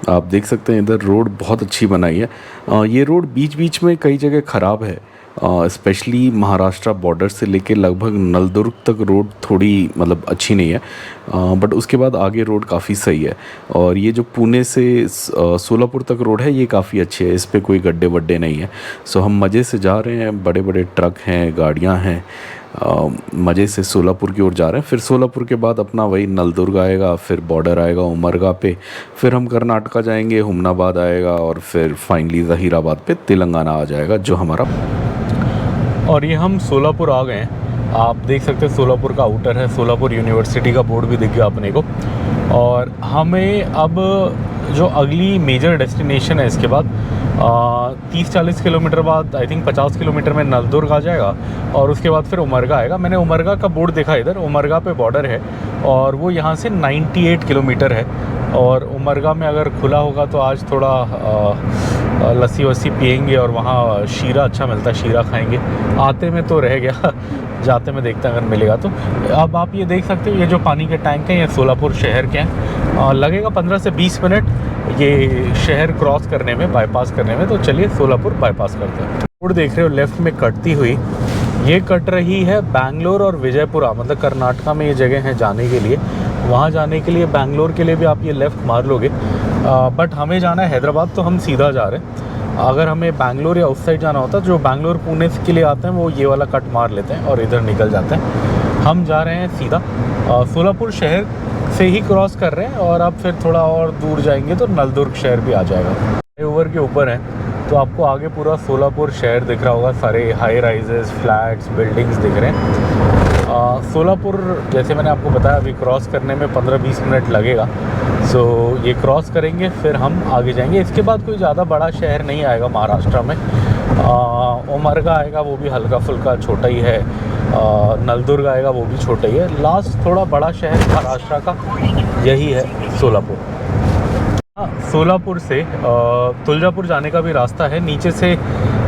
A: आप देख सकते हैं इधर रोड बहुत अच्छी बनाई है। ये रोड बीच बीच में कई जगह ख़राब है, स्पेशली महाराष्ट्र बॉर्डर से लेके लगभग नलदुर्ग तक रोड थोड़ी मतलब अच्छी नहीं है, बट उसके बाद आगे रोड काफ़ी सही है। और ये जो पुणे से सोलापुर तक रोड है ये काफ़ी अच्छी है, इस पर कोई गड्ढे वड्ढे नहीं है। सो हम मज़े से जा रहे हैं, बड़े बड़े ट्रक हैं, गाड़ियाँ हैं, मज़े से सोलापुर की ओर जा रहे हैं। फिर सोलापुर के बाद अपना वही नलदुर्ग आएगा, फिर बॉर्डर आएगा उमरगा पे, फिर हम कर्नाटका जाएंगे, हुमनाबाद आएगा, और फिर फाइनली ज़हीराबाद पे तेलंगाना आ जाएगा जो हमारा। और ये हम सोलापुर आ गए हैं। आप देख सकते हैं सोलापुर का आउटर है, सोलापुर यूनिवर्सिटी का बोर्ड भी दिख गया अपने को। और हमें अब जो अगली मेजर डेस्टिनेशन है इसके बाद 30-40 किलोमीटर बाद, आई थिंक 50 किलोमीटर में नलदुर्ग आ जाएगा, और उसके बाद फिर उमरगा आएगा। मैंने उमरगा का बोर्ड देखा इधर, उमरगा पे बॉर्डर है, और वो यहाँ से 98 किलोमीटर है। और उमरगा में अगर खुला होगा तो आज थोड़ा लस्सी वस्सी पियेंगे, और वहाँ शीरा अच्छा मिलता है, शीरा खाएंगे। आते में तो रह गया, जाते में देखते हैं अगर मिलेगा तो। अब आप ये देख सकते हो, ये जो पानी के टैंक हैं ये सोलापुर शहर के हैं। लगेगा 15 से 20 मिनट ये शहर क्रॉस करने में, बाईपास करने में। तो चलिए सोलापुर बाईपास करते हैं। रोड देख रहे हो लेफ़्ट में कटती हुई, ये कट रही है बैंगलोर और विजयपुरा, मतलब कर्नाटका में ये जगह है जाने के लिए। वहाँ जाने के लिए, बैंगलोर के लिए भी आप ये लेफ़्ट मार लोगे, बट हमें जाना है हैदराबाद, तो हम सीधा जा रहे हैं। अगर हमें बैंगलोर या उस साइड जाना होता, जो बैंगलोर पुणे के लिए आते हैं वो ये वाला कट मार लेते हैं और इधर निकल जाते हैं। हम जा रहे हैं सीधा सोलापुर शहर से ही क्रॉस कर रहे हैं, और अब फिर थोड़ा और दूर जाएंगे तो नलदुर्ग शहर भी आ जाएगा। फ्लाईओवर के ऊपर है, तो आपको आगे पूरा सोलापुर शहर दिख रहा होगा, सारे हाई राइजेस, फ्लैट्स, बिल्डिंग्स दिख रहे हैं। सोलापुर जैसे मैंने आपको बताया अभी क्रॉस करने में 15-20 मिनट लगेगा। सो ये क्रॉस करेंगे फिर हम आगे जाएंगे। इसके बाद कोई ज़्यादा बड़ा शहर नहीं आएगा महाराष्ट्र में। उमरगा आएगा, वो भी हल्का फुल्का छोटा ही है। नलदुर्ग आएगा, वो भी छोटा ही है। लास्ट थोड़ा बड़ा शहर महाराष्ट्र का यही है सोलापुर। सोलापुर से तुलजापुर जाने का भी रास्ता है। नीचे से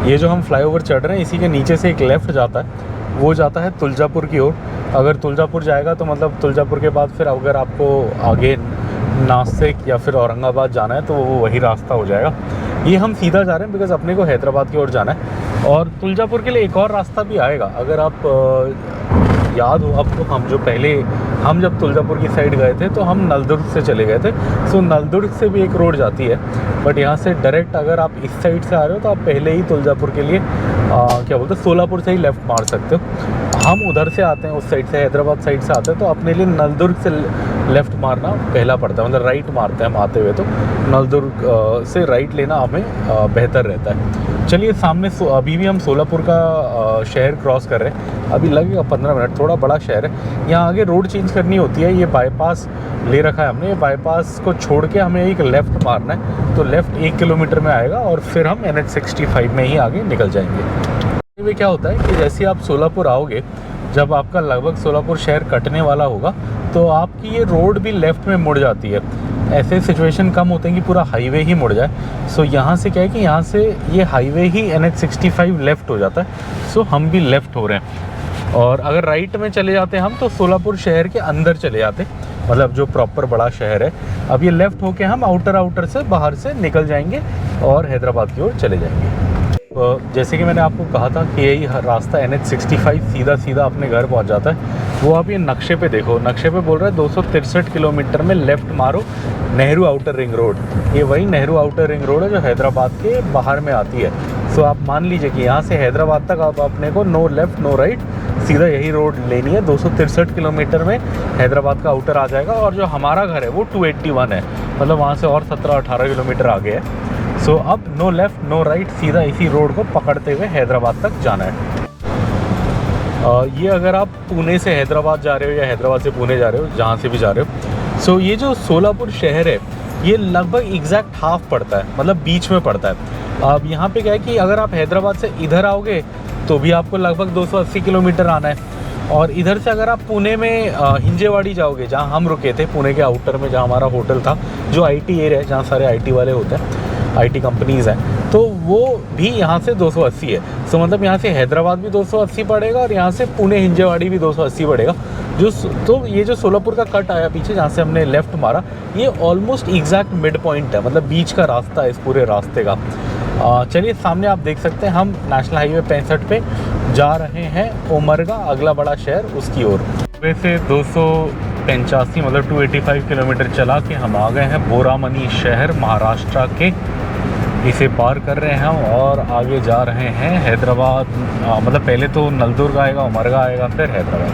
A: ये जो हम फ्लाईओवर चढ़ रहे हैं इसी के नीचे से एक लेफ़्ट जाता है, वो जाता है तुलजापुर की ओर। अगर तुलजापुर जाएगा तो मतलब तुलजापुर के बाद फिर अगर आपको आगे नासिक या फिर औरंगाबाद जाना है तो वो वही रास्ता हो जाएगा। ये हम सीधा जा रहे हैं बिकॉज़ अपने को हैदराबाद की ओर जाना है। और तुलजापुर के लिए एक और रास्ता भी आएगा। अगर आप याद हो आपको, हम जब तुलजापुर की साइड गए थे तो हम नलदुर्ग से चले गए थे। सो नलदुर्ग से भी एक रोड जाती है, बट यहाँ से डायरेक्ट अगर आप इस साइड से आ रहे हो तो आप पहले ही तुलजापुर के लिए क्या बोलते हैं, सोलापुर से ही लेफ़्ट मार सकते हो। हम उधर से आते हैं, उस साइड से, हैदराबाद साइड से आते हैं, तो अपने लिए नलदुर्ग से लेफ़्ट मारना पहला पड़ता है, मतलब राइट मारते हैं हम आते हुए, तो नलदुर्ग से राइट लेना हमें बेहतर रहता है। चलिए सामने अभी भी हम सोलापुर का शहर क्रॉस कर रहे हैं, अभी लगेगा 15 मिनट, थोड़ा बड़ा शहर है। यहाँ आगे रोड चेंज करनी होती है, ये बाईपास ले रखा है हमने, ये बाईपास को छोड़ के हमें एक लेफ़्ट मारना है, तो लेफ़्ट 1 किलोमीटर में आएगा और फिर हम NH65 में ही आगे निकल जाएंगे। में क्या होता है कि जैसे आप सोलापुर आओगे, जब आपका लगभग सोलापुर शहर कटने वाला होगा तो आपकी ये रोड भी लेफ़्ट में मुड़ जाती है। ऐसे सिचुएशन कम होते हैं कि पूरा हाईवे ही मुड़ जाए। सो यहाँ से क्या है कि यहाँ से ये हाईवे ही NH65 लेफ़्ट हो जाता है। सो हम भी लेफ़्ट हो रहे हैं, और अगर राइट में चले जाते हैं हम तो सोलापुर शहर के अंदर चले जाते, मतलब जो प्रॉपर बड़ा शहर है। अब ये लेफ़्ट होके हम आउटर से बाहर से निकल जाएंगे और हैदराबाद की ओर चले जाएंगे। जैसे कि मैंने आपको कहा था कि यही रास्ता NH65 सीधा अपने घर पहुंच जाता है। वो आप ये नक्शे पे देखो, नक्शे पे बोल रहा है 263 किलोमीटर में लेफ़्ट मारो, नेहरू आउटर रिंग रोड। ये वही नेहरू आउटर रिंग रोड है जो हैदराबाद के बाहर में आती है। सो आप मान लीजिए कि यहाँ से हैदराबाद तक आप अपने को नो लेफ़्ट नो राइट, सीधा यही रोड लेनी है। 263 किलोमीटर में हैदराबाद का आउटर आ जाएगा, और जो हमारा घर है वो 281 है, मतलब वहाँ से और 17-18 किलोमीटर आगे है। सो अब नो लेफ़्ट नो राइट, सीधा इसी रोड को पकड़ते हुए हैदराबाद तक जाना है। ये अगर आप पुणे से हैदराबाद जा रहे हो या हैदराबाद से पुणे जा रहे हो, जहाँ से भी जा रहे हो, सो ये जो सोलापुर शहर है ये लगभग एग्जैक्ट हाफ पड़ता है, मतलब बीच में पड़ता है। अब यहाँ पे क्या है कि अगर आप हैदराबाद से इधर आओगे तो भी आपको लगभग 280 किलोमीटर आना है, और इधर से अगर आप पुणे में हिंजेवाड़ी जाओगे, जहाँ हम रुके थे, पुणे के आउटर में जहाँ हमारा होटल था, जो IT एरिया है जहाँ सारे IT वाले होते हैं, IT कंपनीज़ हैं, तो वो भी यहाँ से 280 है। सो मतलब यहाँ से हैदराबाद भी 280 पड़ेगा और यहाँ से पुणे हिंजेवाड़ी भी 280 पड़ेगा। तो ये जो सोलापुर का कट आया पीछे जहाँ से हमने लेफ़्ट मारा, ये ऑलमोस्ट एग्जैक्ट मिड पॉइंट है, मतलब बीच का रास्ता है इस पूरे रास्ते का। चलिए सामने आप देख सकते हैं, हम नेशनल हाईवे 65 पे जा रहे हैं, उमरगा अगला बड़ा शहर, उसकी ओर। वैसे 285 मतलब 285 किलोमीटर चला के हम आ गए हैं बोरामनी शहर, महाराष्ट्र के। इसे पार कर रहे हैं हम और आगे जा रहे हैं हैदराबाद। मतलब पहले तो नलदुर्ग आएगा, उमरगा आएगा, फिर हैदराबाद।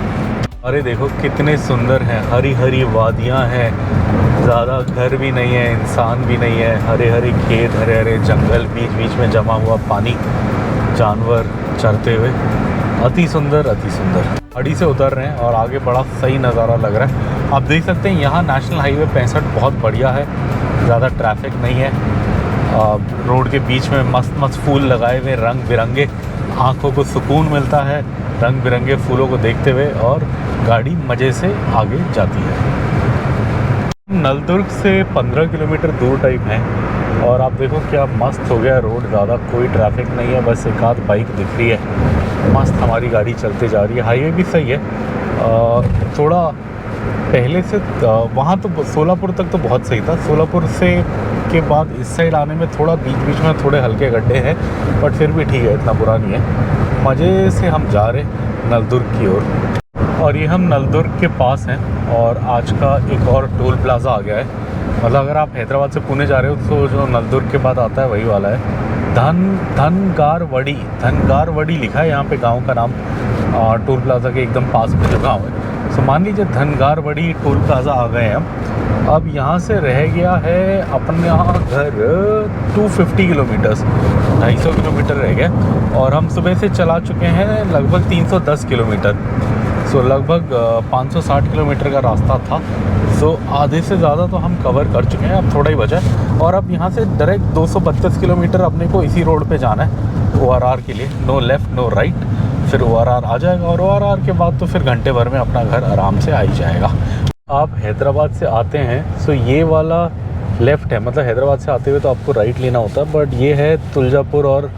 A: अरे देखो कितने सुंदर हैं, हरी हरी वादियाँ हैं, ज़्यादा घर भी नहीं है, इंसान भी नहीं है, हरे हरे खेत, हरे हरे जंगल, बीच बीच में जमा हुआ पानी, जानवर चरते हुए, अति सुंदर अति सुंदर। गाड़ी से उतर रहे हैं और आगे बड़ा सही नज़ारा लग रहा है। आप देख सकते हैं यहाँ नेशनल हाईवे 65 बहुत बढ़िया है, ज़्यादा ट्रैफिक नहीं है। रोड के बीच में मस्त मस्त फूल लगाए हुए, रंग बिरंगे, आँखों को सुकून मिलता है रंग बिरंगे फूलों को देखते हुए, और गाड़ी मज़े से आगे जाती है। नलदुर्ग से 15 किलोमीटर दूर टाइप है, और आप देखो क्या मस्त हो गया रोड, ज़्यादा कोई ट्रैफिक नहीं है, बस एक आध बाइक दिख रही है, मस्त हमारी गाड़ी चलते जा रही है। हाईवे भी सही है, थोड़ा पहले से वहाँ तो सोलापुर तक तो बहुत सही था, सोलापुर से के बाद इस साइड आने में थोड़ा बीच बीच में थोड़े हल्के गड्ढे हैं, बट फिर भी ठीक है, इतना बुरा नहीं है। मज़े से हम जा रहे नलदुर्ग की ओर, और ये हम नलदुर्ग के पास हैं, और आज का एक और टोल प्लाज़ा आ गया है। मतलब अगर आप हैदराबाद से पुणे जा रहे हो तो जो नलदुर्ग के बाद आता है वही वाला है। धनगारवड़ी लिखा है यहाँ पे गांव का नाम, टोल प्लाज़ा के एकदम पास में जो गाँव है। सो मान लीजिए धनगारवड़ी टोल प्लाज़ा आ गए हैं हम। अब यहाँ से रह गया है अपने यहाँ घर 250 किलोमीटर्स, 250 किलोमीटर रह गया, और हम सुबह से चला चुके हैं लगभग 310 किलोमीटर। सो लगभग 560 किलोमीटर का रास्ता था। सो आधे से ज़्यादा तो हम कवर कर चुके हैं, अब थोड़ा ही बचा है। और अब यहाँ से डायरेक्ट 232 किलोमीटर अपने को इसी रोड पे जाना है ORR के लिए, नो लेफ़्ट नो राइट, फिर ORR आ जाएगा, और ORR के बाद तो फिर घंटे भर में अपना घर आराम से आ ही जाएगा। आप हैदराबाद से आते हैं सो ये वाला लेफ़्ट है, मतलब हैदराबाद से आते हुए तो आपको राइट लेना होता है, बट ये है तुलजापुर और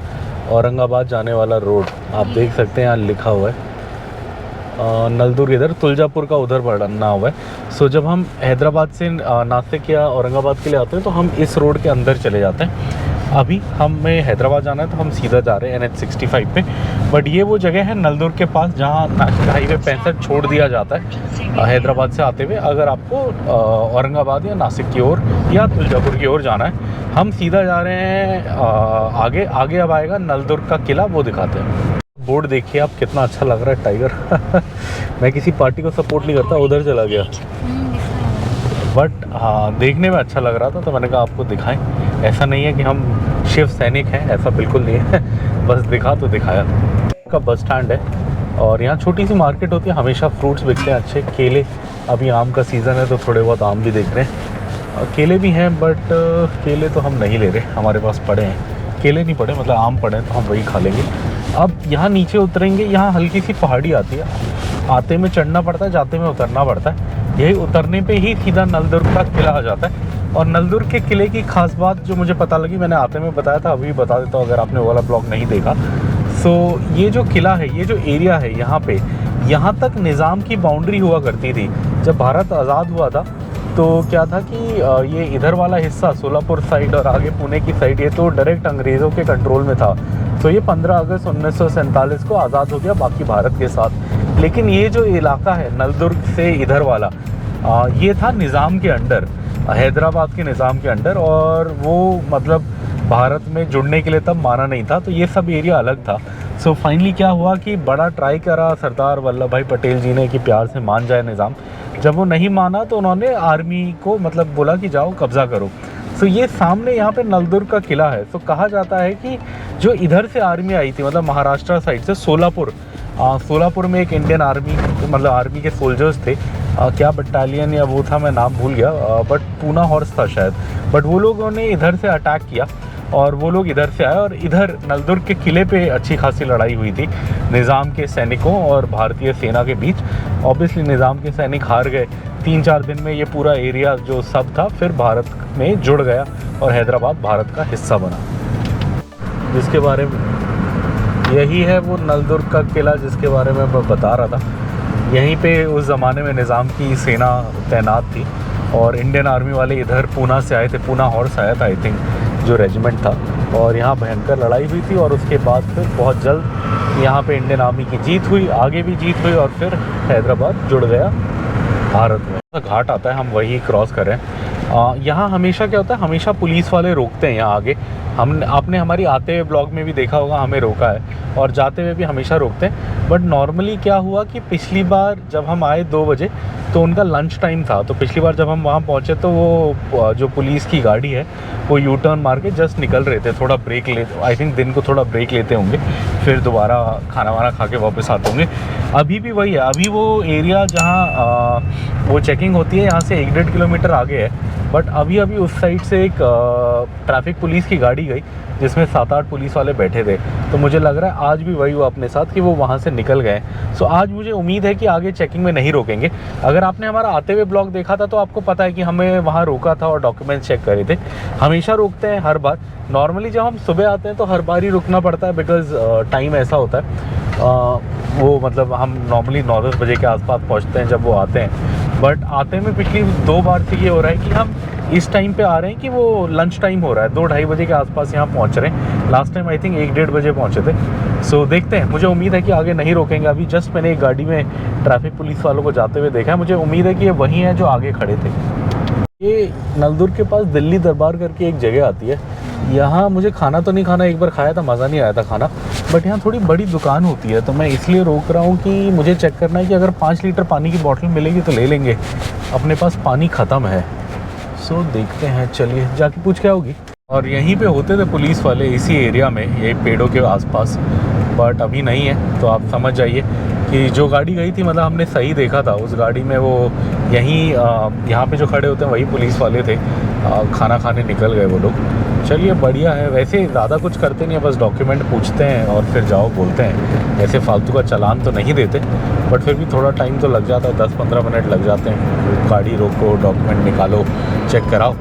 A: औरंगाबाद जाने वाला रोड। आप देख सकते हैं यहाँ लिखा हुआ है नलदुर्ग इधर, तुलजापुर का उधर बढ़ना हुआ है। सो जब हम हैदराबाद से नासिक या औरंगाबाद के लिए आते हैं तो हम इस रोड के अंदर चले जाते हैं। अभी हमें हैदराबाद जाना है तो हम सीधा जा रहे हैं NH65 पे। बट ये वो जगह है नलदुर्ग के पास जहाँ नेशनल हाईवे 65 छोड़ दिया जाता है हैदराबाद से आते हुए, अगर आपको औरंगाबाद या नासिक की ओर या तुलजापुर की ओर जाना है। हम सीधा जा रहे हैं आगे। आगे अब आएगा नलदुर्ग का किला, वो दिखाते हैं। बोर्ड देखिए आप, कितना अच्छा लग रहा है, टाइगर। मैं किसी पार्टी को सपोर्ट नहीं करता, उधर चला गया। बट हाँ, देखने में अच्छा लग रहा था तो मैंने कहा आपको दिखाएं। ऐसा नहीं है कि हम शिव सैनिक हैं, ऐसा बिल्कुल नहीं है। बस दिखा तो दिखाया। का बस स्टैंड है और यहाँ छोटी सी मार्केट होती है, हमेशा फ्रूट्स बिकते हैं अच्छे। केले, अभी आम का सीज़न है तो थोड़े बहुत आम भी देख रहे हैं। केले भी हैं बट केले तो हम नहीं ले रहे, हमारे पास पड़े हैं। केले नहीं पड़े, मतलब आम पड़े हैं तो हम वही खा लेंगे। अब यहाँ नीचे उतरेंगे, यहाँ हल्की सी पहाड़ी आती है। आते में चढ़ना पड़ता है, जाते में उतरना पड़ता है। यही उतरने पे ही सीधा नलदुर्ग का किला आ जाता है। और नलदुर्ग के किले की खास बात जो मुझे पता लगी, मैंने आते में बताया था, अभी बता देता हूँ अगर आपने वो वाला ब्लॉग नहीं देखा। सो ये जो किला है, ये जो एरिया है यहाँ पे, यहाँ तक निज़ाम की बाउंड्री हुआ करती थी। जब भारत आज़ाद हुआ था तो क्या था कि ये इधर वाला हिस्सा सोलापुर साइड और आगे पुणे की साइड, ये तो डायरेक्ट अंग्रेज़ों के कंट्रोल में था। तो ये 15 अगस्त 1947 को आज़ाद हो गया बाकी भारत के साथ। लेकिन ये जो इलाका है नलदुर्ग से इधर वाला, ये था निज़ाम के अंडर, हैदराबाद के निज़ाम के अंडर। और वो मतलब भारत में जुड़ने के लिए तब माना नहीं था, तो ये सब एरिया अलग था। सो फाइनली क्या हुआ कि बड़ा ट्राई करा सरदार वल्लभ भाई पटेल जी ने कि प्यार से मान जाए निज़ाम। जब वो नहीं माना तो उन्होंने आर्मी को मतलब बोला कि जाओ कब्ज़ा करो। सो ये सामने यहाँ पे नलदुर्ग का किला है। सो कहा जाता है कि जो इधर से आर्मी आई थी, मतलब महाराष्ट्र साइड से, सोलापुर में एक इंडियन आर्मी, मतलब आर्मी के सोल्जर्स थे। क्या बटालियन या वो था, मैं नाम भूल गया, बट पूना हॉर्स था शायद। बट वो लोगों ने इधर से अटैक किया और वो लोग इधर से आए और इधर नलदुर्ग के किले पे अच्छी खासी लड़ाई हुई थी निज़ाम के सैनिकों और भारतीय सेना के बीच। ऑब्वियसली निज़ाम के सैनिक हार गए। 3-4 दिन में ये पूरा एरिया जो सब था फिर भारत में जुड़ गया और हैदराबाद भारत का हिस्सा बना। जिसके बारे में, यही है वो नलदुर्ग का किला जिसके बारे में मैं बता रहा था। यहीं पे उस ज़माने में निज़ाम की सेना तैनात थी और इंडियन आर्मी वाले इधर पूना से आए थे, पूना हॉर्स आया था आई थिंक, जो रेजिमेंट था। और यहाँ भयंकर लड़ाई हुई थी और उसके बाद फिर बहुत जल्द यहाँ पे इंडियन आर्मी की जीत हुई, आगे भी जीत हुई और फिर हैदराबाद जुड़ गया भारत में। घाट आता है, हम वही क्रॉस कर रहे हैं। यहाँ हमेशा क्या होता है, हमेशा पुलिस वाले रोकते हैं यहाँ आगे। आपने हमारी आते हुए ब्लॉग में भी देखा होगा, हमें रोका है और जाते हुए भी हमेशा रोकते हैं। बट नॉर्मली क्या हुआ कि पिछली बार जब हम आए 2 बजे तो उनका लंच टाइम था। तो पिछली बार जब हम वहाँ पहुँचे तो वो जो पुलिस की गाड़ी है वो यू टर्न मार के जस्ट निकल रहे थे, थोड़ा ब्रेक ले, आई थिंक दिन को थोड़ा ब्रेक लेते होंगे, फिर दोबारा खाना वाना खा के वापस आते होंगे। अभी भी वही है, अभी वो एरिया जहाँ वो चेकिंग होती है यहाँ से 1-1.5 किलोमीटर आगे है। बट अभी उस साइड से एक ट्रैफिक पुलिस की गाड़ी गई जिसमें 7-8 पुलिस वाले बैठे थे। तो मुझे लग रहा है आज भी वही हुआ अपने साथ कि वो वहाँ से निकल गए। सो आज मुझे उम्मीद है कि आगे चेकिंग में नहीं रोकेंगे। अगर आपने हमारा आते हुए ब्लॉग देखा था तो आपको पता है कि हमें वहाँ रोका था और डॉक्यूमेंट्स चेक करे थे। हमेशा रोकते हैं हर बार। नॉर्मली जब हम सुबह आते हैं तो हर बार ही रुकना पड़ता है बिकॉज़ टाइम ऐसा होता है। वो मतलब हम नॉर्मली 9-10 बजे के आसपास पहुँचते हैं जब वो आते हैं। बट आते में पिछली 2 बार से ये हो रहा है कि हम इस टाइम पे आ रहे हैं कि वो लंच टाइम हो रहा है, 2-2:30 बजे के आसपास यहाँ पहुँच रहे हैं। लास्ट टाइम आई थिंक 1-1:30 बजे पहुँचे थे। सो देखते हैं, मुझे उम्मीद है कि आगे नहीं रोकेंगे। अभी जस्ट मैंने एक गाड़ी में ट्रैफिक पुलिस वालों को जाते हुए देखा है, मुझे उम्मीद है कि ये वही हैं जो आगे खड़े थे। ये नलदुर्ग के पास दिल्ली दरबार करके एक जगह आती है। यहाँ मुझे खाना तो नहीं खाना, एक बार खाया था, मज़ा नहीं आया था खाना। बट यहाँ थोड़ी बड़ी दुकान होती है तो मैं इसलिए रोक रहा हूँ कि मुझे चेक करना है कि अगर 5 लीटर पानी की बोतल मिलेगी तो ले लेंगे, अपने पास पानी ख़त्म है। सो देखते हैं, चलिए जाके पूछ क्या होगी। और यहीं पे होते थे पुलिस वाले इसी एरिया में, यही पेड़ों के आसपास, बट अभी नहीं है। तो आप समझ जाइए कि जो गाड़ी गई थी, मतलब हमने सही देखा था, उस गाड़ी में वो यहीं यहाँ पे जो खड़े होते हैं वही पुलिस वाले थे। खाना खाने निकल गए वो लोग। चलिए बढ़िया है। वैसे ज़्यादा कुछ करते नहीं है, बस डॉक्यूमेंट पूछते हैं और फिर जाओ बोलते हैं। ऐसे फालतू का चालान तो नहीं देते, बट फिर भी थोड़ा टाइम तो लग जाता है, 10-15 मिनट लग जाते हैं। गाड़ी रोको, डॉक्यूमेंट निकालो, चेक कराओ,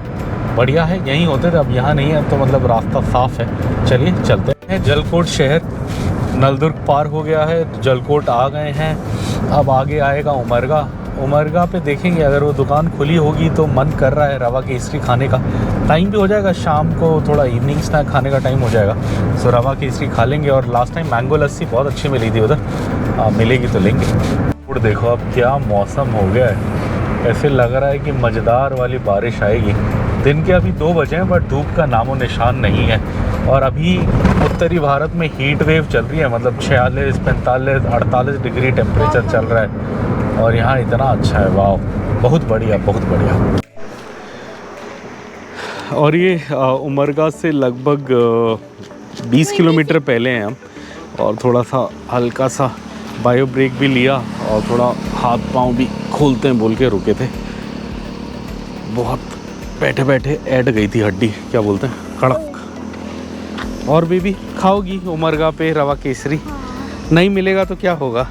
A: बढ़िया है। यहीं होते थे, अब यहाँ नहीं है तो मतलब रास्ता साफ़ है। चलिए चलते हैं। जलकोट शहर, नलदुर्ग पार हो गया है, जलकोट आ गए हैं। अब आगे आएगा उमरगा उमरगा पे देखेंगे, अगर वो दुकान खुली होगी तो मन कर रहा है रवा केसरी खाने का। टाइम भी हो जाएगा शाम को, थोड़ा इवनिंग स्नैक खाने का टाइम हो जाएगा। सो रवा केसरी खा लेंगे। और लास्ट टाइम मैंगो लस्सी बहुत अच्छी मिली थी उधर, मिलेगी तो लेंगे। और देखो अब क्या मौसम हो गया है, ऐसे लग रहा है कि मज़ेदार वाली बारिश आएगी। दिन के अभी 2 बजे हैं बट धूप का नामो निशान नहीं है। और अभी उत्तरी भारत में हीट वेव चल रही है, मतलब 46, 45, 48 डिग्री टेम्परेचर चल रहा है। और यहाँ इतना अच्छा है, वाह, बहुत बढ़िया, बहुत बढ़िया। और ये उमरगा से लगभग 20 किलोमीटर पहले हैं हम। और थोड़ा सा हल्का सा बायो ब्रेक भी लिया और थोड़ा हाथ पांव भी खोलते हैं बोल के रुके थे। बहुत बैठे बैठे ऐड गई थी हड्डी, क्या बोलते हैं, कड़क। और बेबी खाओगी उमरगा पे रवा केसरी? नहीं मिलेगा तो क्या होगा,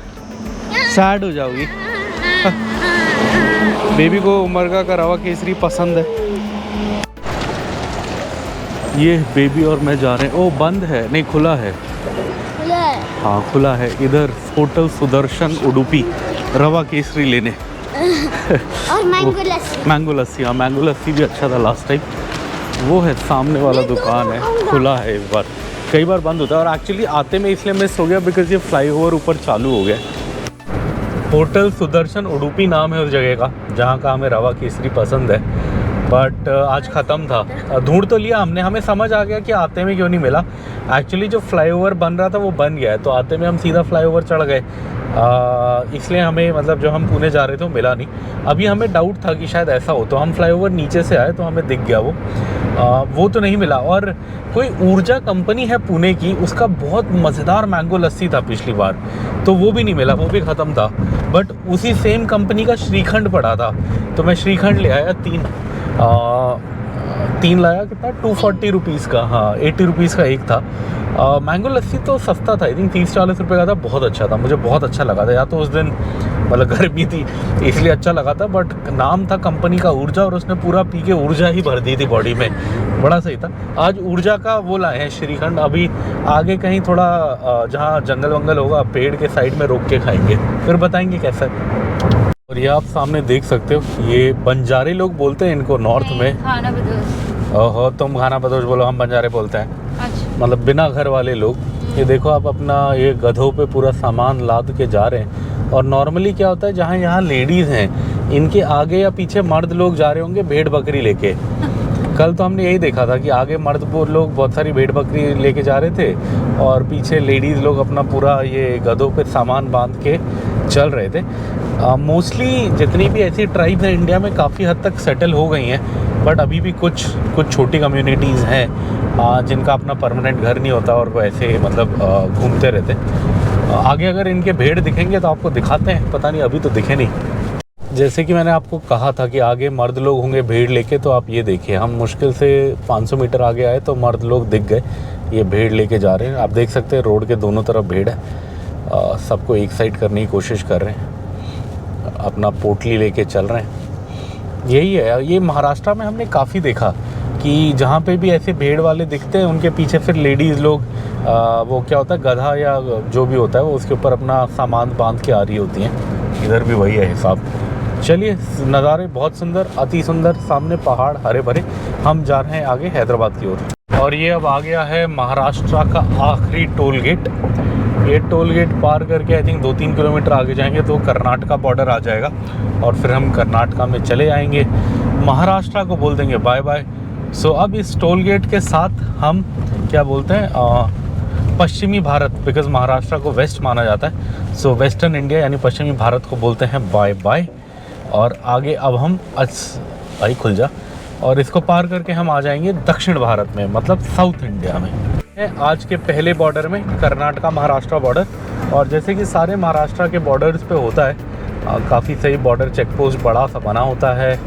A: सैड हो जाओगी। बेबी को उमरगा का रवा केसरी पसंद है। ये बेबी और मैं जा रहे हैं। ओ बंद है, नहीं खुला है। हाँ खुला है। इधर होटल सुदर्शन उडुपी रवा केसरी लेने।
B: और मैंगो लस्सी।
A: मैंगो लस्सी, हाँ मैंगो लस्सी भी अच्छा था लास्ट टाइम। वो है सामने वाला दुकान है, खुला है इस बार। कई बार बंद होता है। और एक्चुअली आते में इसलिए मिस हो गया बिकॉज ये फ्लाईओवर ऊपर चालू हो गया। होटल सुदर्शन उडुपी नाम है उस जगह का जहाँ का हमें रवा केसरी पसंद है। बट आज ख़त्म था। ढूंढ तो लिया हमने, हमें समझ आ गया कि आते में क्यों नहीं मिला। एक्चुअली जो फ्लाईओवर बन रहा था वो बन गया है, तो आते में हम सीधा फ्लाईओवर चढ़ गए। इसलिए हमें, मतलब जो हम पुणे जा रहे थे वो मिला नहीं। अभी हमें डाउट था कि शायद ऐसा हो, तो हम फ्लाईओवर नीचे से आए तो हमें दिख गया वो तो नहीं मिला। और कोई ऊर्जा कंपनी है पुणे की, उसका बहुत मज़ेदार मैंगो लस्सी था पिछली बार, तो वो भी नहीं मिला, वो भी ख़त्म था। बट उसी सेम कंपनी का श्रीखंड पड़ा था, तो मैं श्रीखंड ले आया 3 लाया। कितना, 240 रुपीज़ का, हाँ 80 रुपीज़ का एक था। मैंगो लस्सी तो सस्ता था, आई थिंक 30-40 रुपये का था, बहुत अच्छा था, मुझे बहुत अच्छा लगा था। या तो उस दिन मतलब गर्मी थी इसलिए अच्छा लगा था, बट नाम था कंपनी का ऊर्जा और उसने पूरा पी के ऊर्जा ही भर दी थी बॉडी में, बड़ा सही था। आज ऊर्जा का वो लाए हैं श्रीखंड। अभी आगे कहीं थोड़ा जहाँ जंगल वंगल होगा पेड़ के साइड में रोक के खाएंगे, फिर बताएंगे कैसा है। और ये आप सामने देख सकते हो, ये बंजारे लोग बोलते हैं इनको नॉर्थ में।
B: खाना बदोश।
A: ओहो, तुम खाना बदोश बोलो, हम बंजारे बोलते हैं।
B: अच्छा।
A: मतलब बिना घर वाले लोग। ये देखो आप अपना ये गधों पे पूरा सामान लाद के जा रहे हैं। और नॉर्मली क्या होता है, जहाँ यहाँ लेडीज़ हैं इनके आगे या पीछे मर्द लोग जा रहे होंगे भेड़ बकरी लेके। कल तो हमने यही देखा था कि आगे मर्द लोग बहुत सारी भेड़ बकरी लेके जा रहे थे और पीछे लेडीज़ लोग अपना पूरा ये गधों पे सामान बांध के चल रहे थे। मोस्टली जितनी भी ऐसी ट्राइब्स हैं इंडिया में काफ़ी हद तक सेटल हो गई हैं, बट अभी भी कुछ छोटी कम्युनिटीज़ हैं जिनका अपना परमानेंट घर नहीं होता और वो ऐसे मतलब घूमते रहते हैं। आगे अगर इनके भेड़ दिखेंगे तो आपको दिखाते हैं, पता नहीं अभी तो दिखे नहीं। जैसे कि मैंने आपको कहा था कि आगे मर्द लोग होंगे भीड़ लेके, तो आप ये देखिए, हम मुश्किल से 500 मीटर आगे आए तो मर्द लोग दिख गए, ये भीड़ लेके जा रहे हैं। आप देख सकते हैं रोड के दोनों तरफ भीड़ है, सबको एक साइड करने की कोशिश कर रहे हैं, अपना पोटली लेके चल रहे हैं। यही है, ये महाराष्ट्र में हमने काफ़ी देखा कि जहाँ पे भी ऐसे भेड़ वाले दिखते हैं उनके पीछे फिर लेडीज़ लोग वो क्या होता है गधा या जो भी होता है वो उसके ऊपर अपना सामान बांध के आ रही होती हैं। इधर भी वही है हिसाब। चलिए, नज़ारे बहुत सुंदर, अति सुंदर, सामने पहाड़ हरे भरे। हम जा रहे हैं आगे हैदराबाद की ओर। और ये अब आ गया है महाराष्ट्र का आखिरी टोल गेट। ये टोल गेट पार करके आई थिंक 2-3 किलोमीटर आगे जाएंगे तो कर्नाटका बॉर्डर आ जाएगा और फिर हम कर्नाटका में चले आएंगे, महाराष्ट्र को बोल देंगे बाय बाय। सो अब इस टोल गेट के साथ हम क्या बोलते हैं, पश्चिमी भारत, बिकॉज महाराष्ट्र को वेस्ट माना जाता है, सो वेस्टर्न इंडिया यानी पश्चिमी भारत को बोलते हैं बाय बाय। और आगे अब हम भाई खुल जा, और इसको पार करके हम आ जाएंगे दक्षिण भारत में, मतलब साउथ इंडिया में। आज के पहले बॉर्डर में कर्नाटका महाराष्ट्र बॉर्डर, और जैसे कि सारे महाराष्ट्र के बॉर्डर्स पे होता है, काफ़ी सही बॉर्डर चेक पोस्ट बड़ा सा बना होता है।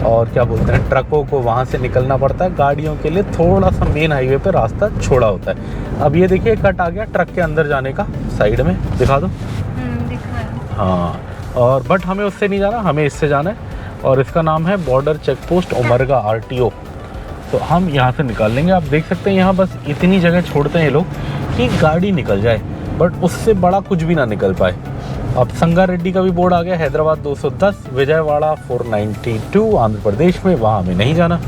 A: और क्या बोलते हैं, ट्रकों को वहाँ से निकलना पड़ता है, गाड़ियों के लिए थोड़ा सा मेन हाईवे पे रास्ता छोड़ा होता है। अब ये देखिए कट आ गया ट्रक के अंदर जाने का, साइड में दिखा दो।
B: दिख रहा है।
A: हाँ, और बट हमें उससे नहीं जाना, हमें इससे जाना है, और इसका नाम है border check post Umarga RTO। तो हम यहाँ से निकाल लेंगे। आप देख सकते हैं यहाँ बस इतनी जगह छोड़ते हैं ये लोग कि गाड़ी निकल जाए, बट उससे बड़ा कुछ भी ना निकल पाए। अब संगारेड्डी का भी बोर्ड आ गया, हैदराबाद 210, विजयवाड़ा 492 आंध्र प्रदेश में, वहाँ हमें नहीं जाना,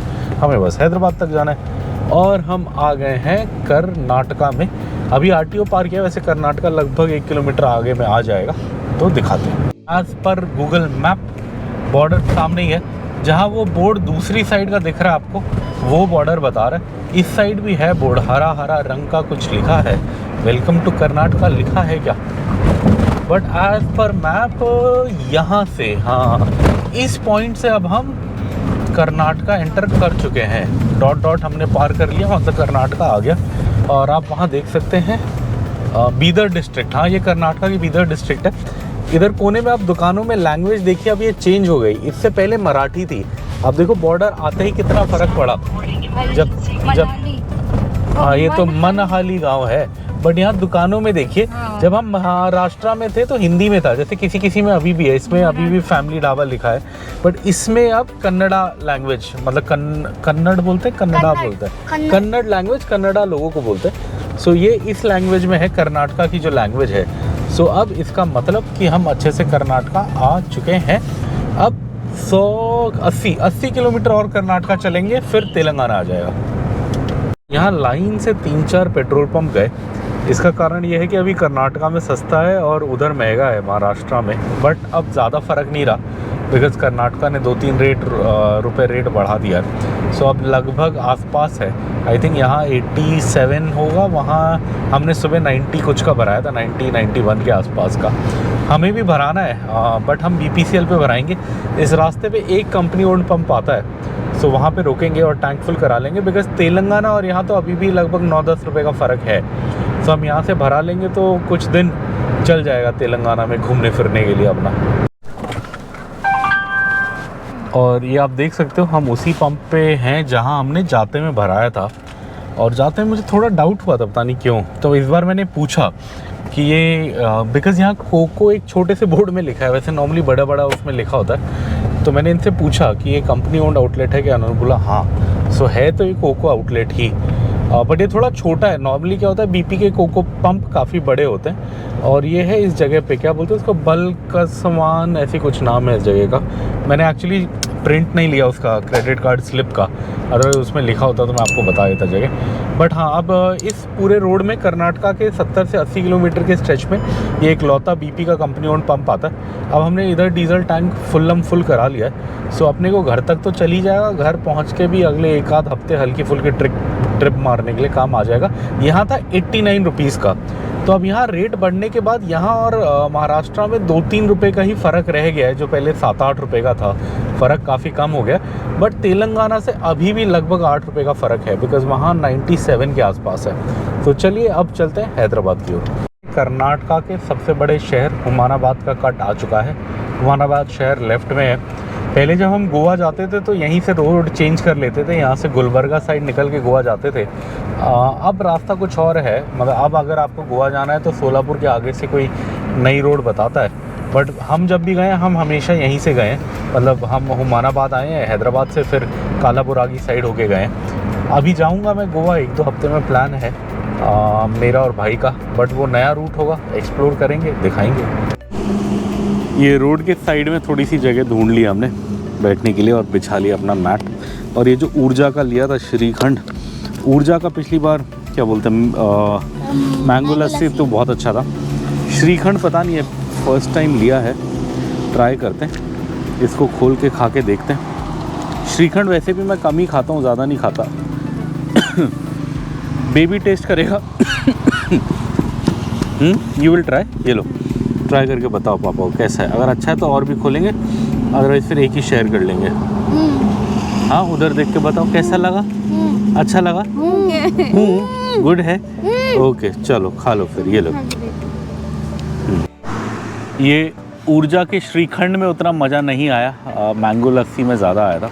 A: हमें बस हैदराबाद तक जाना है। और हम आ गए हैं कर्नाटका में। अभी आरटीओ पार किया, वैसे कर्नाटका लगभग 1 किलोमीटर आगे में आ जाएगा, तो दिखाते हैं। As per Google map border सामने ही है, जहाँ वो बोर्ड दूसरी साइड का दिख रहा है आपको, वो बॉर्डर बता रहा है। इस साइड भी है बोर्ड, हरा हरा रंग का कुछ लिखा है, वेलकम टू कर्नाटका लिखा है क्या, बट एज पर मैप यहाँ से, हाँ इस पॉइंट से अब हम कर्नाटका एंटर कर चुके हैं। डॉट डॉट हमने पार कर लिया, वहाँ से कर्नाटका आ गया। और आप वहाँ देख सकते हैं बीदर डिस्ट्रिक्ट, हाँ ये कर्नाटका की बीदर डिस्ट्रिक्ट है। इधर कोने में आप दुकानों में लैंग्वेज देखिए, अब ये चेंज हो गई, इससे पहले मराठी थी। अब देखो बॉर्डर आते ही कितना फ़र्क पड़ा। जब हाँ ये तो मनहाली गांव है, बट यहाँ दुकानों में देखिए, जब हम महाराष्ट्र में थे तो हिंदी में था, जैसे किसी किसी में अभी भी है, इसमें अभी भी फैमिली ढाबा लिखा है, बट इसमें अब कन्नड़ा लैंग्वेज, मतलब कन्नड़ बोलते हैं, कन्नड़ा बोलते हैं, कन्नड़ लैंग्वेज कन्नड़ा लोगों को बोलते हैं। सो ये इस लैंग्वेज में है, कर्नाटका की जो लैंग्वेज है। सो अब इसका मतलब कि हम अच्छे से कर्नाटका आ चुके हैं। अब 180 किलोमीटर और कर्नाटका चलेंगे, फिर तेलंगाना आ जाएगा। यहाँ लाइन से 3-4 पेट्रोल पंप गए। इसका कारण ये है कि अभी कर्नाटका में सस्ता है और उधर महंगा है महाराष्ट्र में, बट अब ज़्यादा फ़र्क नहीं रहा, बिकॉज कर्नाटका ने 2-3 रुपए रेट बढ़ा दिया है। सो अब लगभग आसपास है, आई थिंक यहाँ 87 होगा, वहाँ हमने सुबह 90 कुछ का भराया था, 90-91 के आसपास का हमें भी भराना है, बट हम BPCL पे भराएंगे। इस रास्ते पे एक कंपनी ओन्ड पंप आता है, सो वहाँ पे रुकेंगे और टैंक फुल करा लेंगे, बिकॉज तेलंगाना और यहाँ तो अभी भी लगभग 9-10 रुपये का फ़र्क है। सो हम यहाँ से भरा लेंगे तो कुछ दिन चल जाएगा तेलंगाना में घूमने फिरने के लिए अपना। और ये आप देख सकते हो हम उसी पंप पे हैं जहाँ हमने जाते में भराया था, और जाते में मुझे थोड़ा डाउट हुआ था, पता नहीं क्यों। तो इस बार मैंने पूछा कि ये बिकॉज़ यहाँ कोको एक छोटे से बोर्ड में लिखा है, वैसे नॉर्मली बड़ा बड़ा उसमें लिखा होता है। तो मैंने इनसे पूछा कि ये कंपनी ओन्ड आउटलेट है क्या, उन्होंने बोला हाँ। सो है तो ये कोको आउटलेट ही, बट ये थोड़ा छोटा है। नॉर्मली क्या होता है, BP के कोको पंप काफ़ी बड़े होते हैं, और ये है इस जगह पे, क्या बोलते हैं उसको, बल्क सामान ऐसी कुछ नाम है इस जगह का। मैंने एक्चुअली प्रिंट नहीं लिया उसका क्रेडिट कार्ड स्लिप का, अगर उसमें लिखा होता तो मैं आपको बता देता जगह। बट हाँ, अब इस पूरे रोड में कर्नाटका के 70 से 80 किलोमीटर के स्ट्रेच में ये एक लौता BP का कंपनी ओन्ड पंप आता है। अब हमने इधर डीजल टैंक फुल करा लिया है, सो अपने को घर तक तो चल ही जाएगा। घर पहुँच के भी अगले 1-आध हफ्ते हल्की फुल्की ट्रिप मारने के लिए काम आ जाएगा। यहाँ था 89 रुपीज़ का, तो अब यहाँ रेट बढ़ने के बाद यहाँ और महाराष्ट्र में 2-3 रुपये का ही फ़र्क रह गया है, जो पहले 7-8 रुपये का था। फ़र्क काफ़ी कम हो गया, बट तेलंगाना से अभी भी लगभग 8 रुपये का फ़र्क है, बिकॉज़ वहाँ 97 के आसपास है। तो चलिए अब चलते हैं हैदराबाद की ओर। कर्नाटका के सबसे बड़े शहर हुमानाबाद का कट आ चुका है। हुमानाबाद शहर लेफ़्ट में है। पहले जब हम गोवा जाते थे तो यहीं से रोड चेंज कर लेते थे, यहाँ से गुलबर्गा साइड निकल के गोवा जाते थे। अब रास्ता कुछ और है, मगर अब अगर आपको गोवा जाना है तो सोलापुर के आगे से कोई नई रोड बताता है। बट हम जब भी गए हम हमेशा यहीं से गए, मतलब हम हुमानाबाद आए हैं, हैदराबाद से फिर कालाबुरागी साइड होके गए। अभी जाऊँगा मैं गोवा, 1-2 हफ्ते में प्लान है मेरा और भाई का, बट वो नया रूट होगा, एक्सप्लोर करेंगे, दिखाएंगे। ये रोड के साइड में थोड़ी सी जगह ढूंढ ली हमने बैठने के लिए और बिछा लिया अपना मैट। और ये जो ऊर्जा का लिया था श्रीखंड, ऊर्जा का पिछली बार क्या बोलते हैं मैंगो लस्सी तो बहुत अच्छा था। श्रीखंड पता नहीं है, फर्स्ट टाइम लिया है, ट्राई करते हैं, इसको खोल के खा के देखते हैं। श्रीखंड वैसे भी मैं कम ही खाता हूँ, ज़्यादा नहीं खाता। बेबी टेस्ट करेगा। यू विल ट्राई, ये लो ट्राई करके बताओ पापा को कैसा है। अगर अच्छा है तो और भी खोलेंगे, अदरवाइज फिर एक ही शेयर कर लेंगे। हाँ, उधर देख के बताओ कैसा लगा, अच्छा लगा, गुड है, ओके चलो खा लो फिर। ये लो, ये ऊर्जा के श्रीखंड में उतना मज़ा नहीं आया, मैंगो लस्सी में ज़्यादा आया था।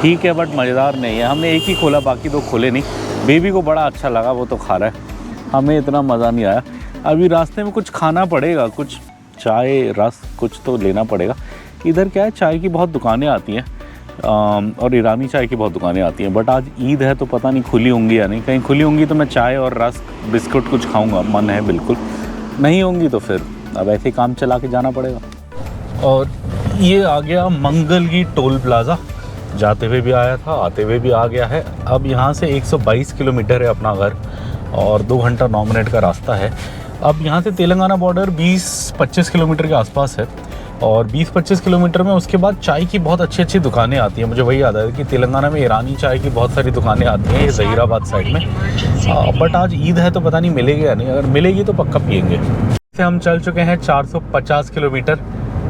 A: ठीक है, बट मज़ेदार नहीं है। हमने एक ही खोला, बाकी 2 खोले नहीं। बेबी को बड़ा अच्छा लगा, वो तो खा रहा है, हमें इतना मज़ा नहीं आया। अभी रास्ते में कुछ खाना पड़ेगा, कुछ चाय रस कुछ तो लेना पड़ेगा। इधर क्या है, चाय की बहुत दुकानें आती हैं और ईरानी चाय की बहुत दुकानें आती हैं, बट आज ईद है तो पता नहीं खुली होंगी या नहीं। कहीं खुली होंगी तो मैं चाय और रस बिस्कुट कुछ खाऊंगा, मन है बिल्कुल। नहीं होंगी तो फिर अब ऐसे ही काम चला के जाना पड़ेगा। और ये आ गया मंगलगी टोल प्लाज़ा, जाते हुए भी आया था, आते हुए भी आ गया है। अब यहाँ से 122 किलोमीटर है अपना घर और 2 घंटा 9 मिनट का रास्ता है। अब यहाँ से तेलंगाना बॉर्डर 20-25 किलोमीटर के आसपास है और 20-25 किलोमीटर में उसके बाद चाय की बहुत अच्छी अच्छी दुकानें आती हैं। मुझे वही याद है कि तेलंगाना में ईरानी चाय की बहुत सारी दुकानें आती हैं, ये ज़हीराबाद साइड में। बट आज ईद है तो पता नहीं मिलेगी या नहीं, अगर मिलेगी तो पक्का पियेंगे। से हम चल चुके हैं 450 किलोमीटर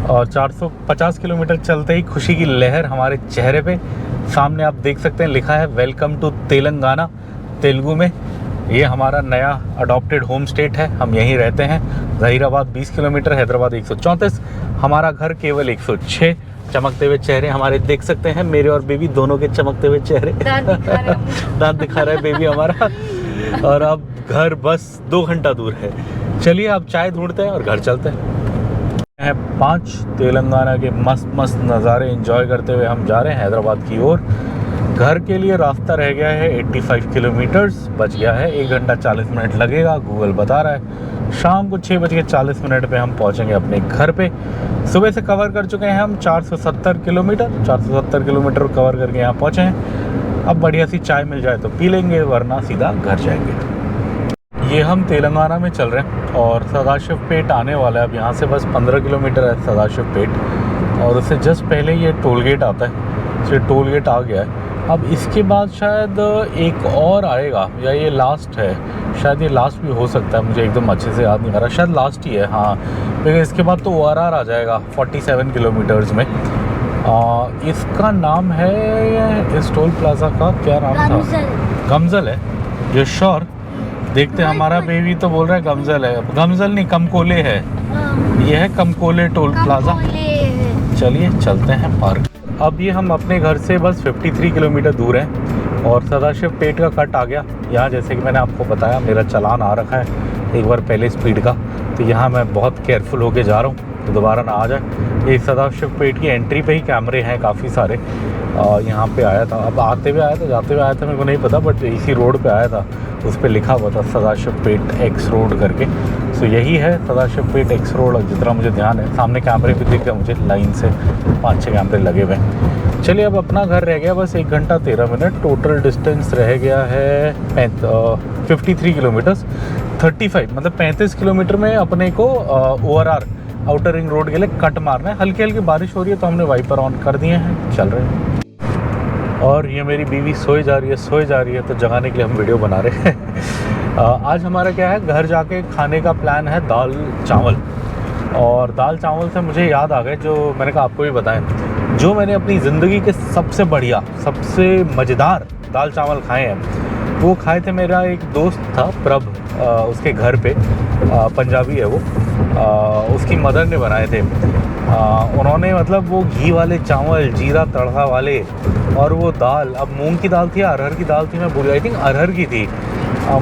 A: और 450 किलोमीटर चलते ही खुशी की लहर हमारे चेहरे पे। सामने आप देख सकते हैं लिखा है वेलकम टू तेलंगाना तेलुगु में। ये हमारा नया अडॉप्टेड होम स्टेट है, हम यहीं रहते हैं। ज़हीराबाद 20 किलोमीटर, हैदराबाद 134, हमारा घर केवल 106। चमकते हुए चेहरे हमारे देख सकते हैं, मेरे और बेबी दोनों के चमकते हुए चेहरे। दांत दिखा रहा है बेबी हमारा। और अब घर बस 2 घंटा दूर है। चलिए अब चाय ढूंढते हैं और घर चलते हैं। 5 तेलंगाना के मस्त मस्त नज़ारे एंजॉय करते हुए हम जा रहे हैं हैदराबाद की ओर। घर के लिए रास्ता रह गया है 85 किलोमीटर्स, बच गया है 1 घंटा 40 मिनट लगेगा, गूगल बता रहा है। शाम को 6:40 पे हम पहुंचेंगे अपने घर पे। सुबह से कवर कर चुके हैं हम 470 किलोमीटर, 470 किलोमीटर कवर करके यहाँ पहुँचे हैं। अब बढ़िया सी चाय मिल जाए तो पी लेंगे, वरना सीधा घर जाएंगे। ये हम तेलंगाना में चल रहे हैं और सदाशिव पेट आने वाला है। अब यहाँ से बस 15 किलोमीटर है सदाशिव पेट और उससे जस्ट पहले ये टोल गेट आता है। तो टोल गेट आ गया है। अब इसके बाद शायद एक और आएगा या ये लास्ट है, शायद ये लास्ट भी हो सकता है, मुझे एकदम अच्छे से याद नहीं आ रहा, शायद लास्ट ही है हाँ। लेकिन इसके बाद तो ORR आ जाएगा 47 किलोमीटर्स में। इसका नाम है, इस टोल प्लाज़ा का क्या नाम था? गमजल है। ये श्योर? देखते हैं, हमारा बेबी तो बोल रहा है गमजल है। गमजल नहीं, कमकोले है। ये है कमकोले टोल प्लाज़ा। चलिए चलते हैं पार्क। अब ये हम अपने घर से बस 53 किलोमीटर दूर हैं और सदाशिव पेट का कट आ गया। यहाँ जैसे कि मैंने आपको बताया मेरा चालान आ रखा है एक बार पहले स्पीड का, तो यहाँ मैं बहुत केयरफुल होके जा रहा हूँ तो दोबारा ना आ जाए। ये सदाशिव पेट की एंट्री पे ही कैमरे हैं काफ़ी सारे। यहाँ पे आया था, अब आते हुए आया था जाते हुए आया था मेरे को नहीं पता, बट इसी रोड पे आया था, उस पर लिखा हुआ था सदाशिव पेट एक्स रोड करके। सो यही है सदाशिव पेट एक्स रोड, जितना मुझे ध्यान है। सामने कैमरे भी दिख रहे मुझे, लाइन से 5-6 कैमरे लगे हुए हैं। चलिए अब अपना घर रह गया बस 1 घंटा 13 मिनट। टोटल डिस्टेंस रह गया है 53 किलोमीटर्स। 35 मतलब 35 किलोमीटर में अपने को ORR आउटर रिंग रोड के लिए कट मारना है। हल्की हल्की बारिश हो रही है तो हमने वाइपर ऑन कर दिए हैं, चल रहे हैं। और ये मेरी बीवी सोए जा रही है तो जगाने के लिए हम वीडियो बना रहे हैं। आज हमारा क्या है, घर जाके खाने का प्लान है दाल चावल। और दाल चावल से मुझे याद आ गए, जो मैंने कहा आपको भी बताएं, जो मैंने अपनी ज़िंदगी के सबसे बढ़िया सबसे मज़ेदार दाल चावल खाए हैं वो खाए थे मेरा एक दोस्त था प्रभ, उसके घर पे, पंजाबी है वो, उसकी मदर ने बनाए थे। उन्होंने मतलब वो घी वाले चावल, जीरा तड़का वाले, और वो दाल, अब मूंग की दाल थी या अरहर की दाल थी मैं भूल गया, आई थिंक अरहर की थी।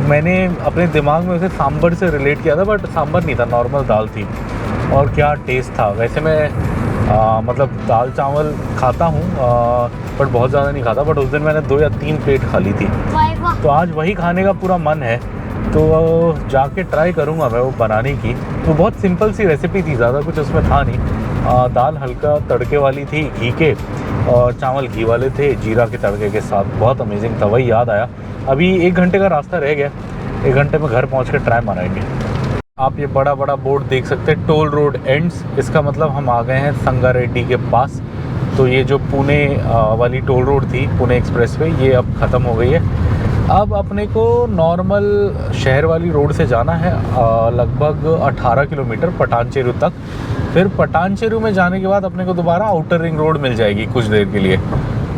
A: मैंने अपने दिमाग में उसे सांभर से रिलेट किया था, बट सांभर नहीं था, नॉर्मल दाल थी। और क्या टेस्ट था। वैसे मैं मतलब दाल चावल खाता हूँ बट बहुत ज़्यादा नहीं खाता, बट उस दिन मैंने 2 या 3 प्लेट खा ली थी। तो आज वही खाने का पूरा मन है, तो जाके ट्राई करूँगा मैं वो बनाने की। तो बहुत सिंपल सी रेसिपी थी, ज़्यादा कुछ उसमें था नहीं। दाल हल्का तड़के वाली थी घी के, और चावल घी वाले थे जीरा के तड़के के साथ, बहुत अमेजिंग था। वही याद आया। अभी 1 घंटे का रास्ता रह गया, 1 घंटे में घर पहुँच के ट्राई मारेंगे। आप ये बड़ा बड़ा बोर्ड देख सकते हैं, टोल रोड एंड्स, इसका मतलब हम आ गए हैं संगारेड्डी के पास। तो ये जो पुणे वाली टोल रोड थी, पुणे एक्सप्रेसवे, ये अब ख़त्म हो गई है। अब अपने को नॉर्मल शहर वाली रोड से जाना है लगभग 18 किलोमीटर पटानचेरू तक। फिर पटानचेरू में जाने के बाद अपने को दोबारा आउटर रिंग रोड मिल जाएगी कुछ देर के लिए।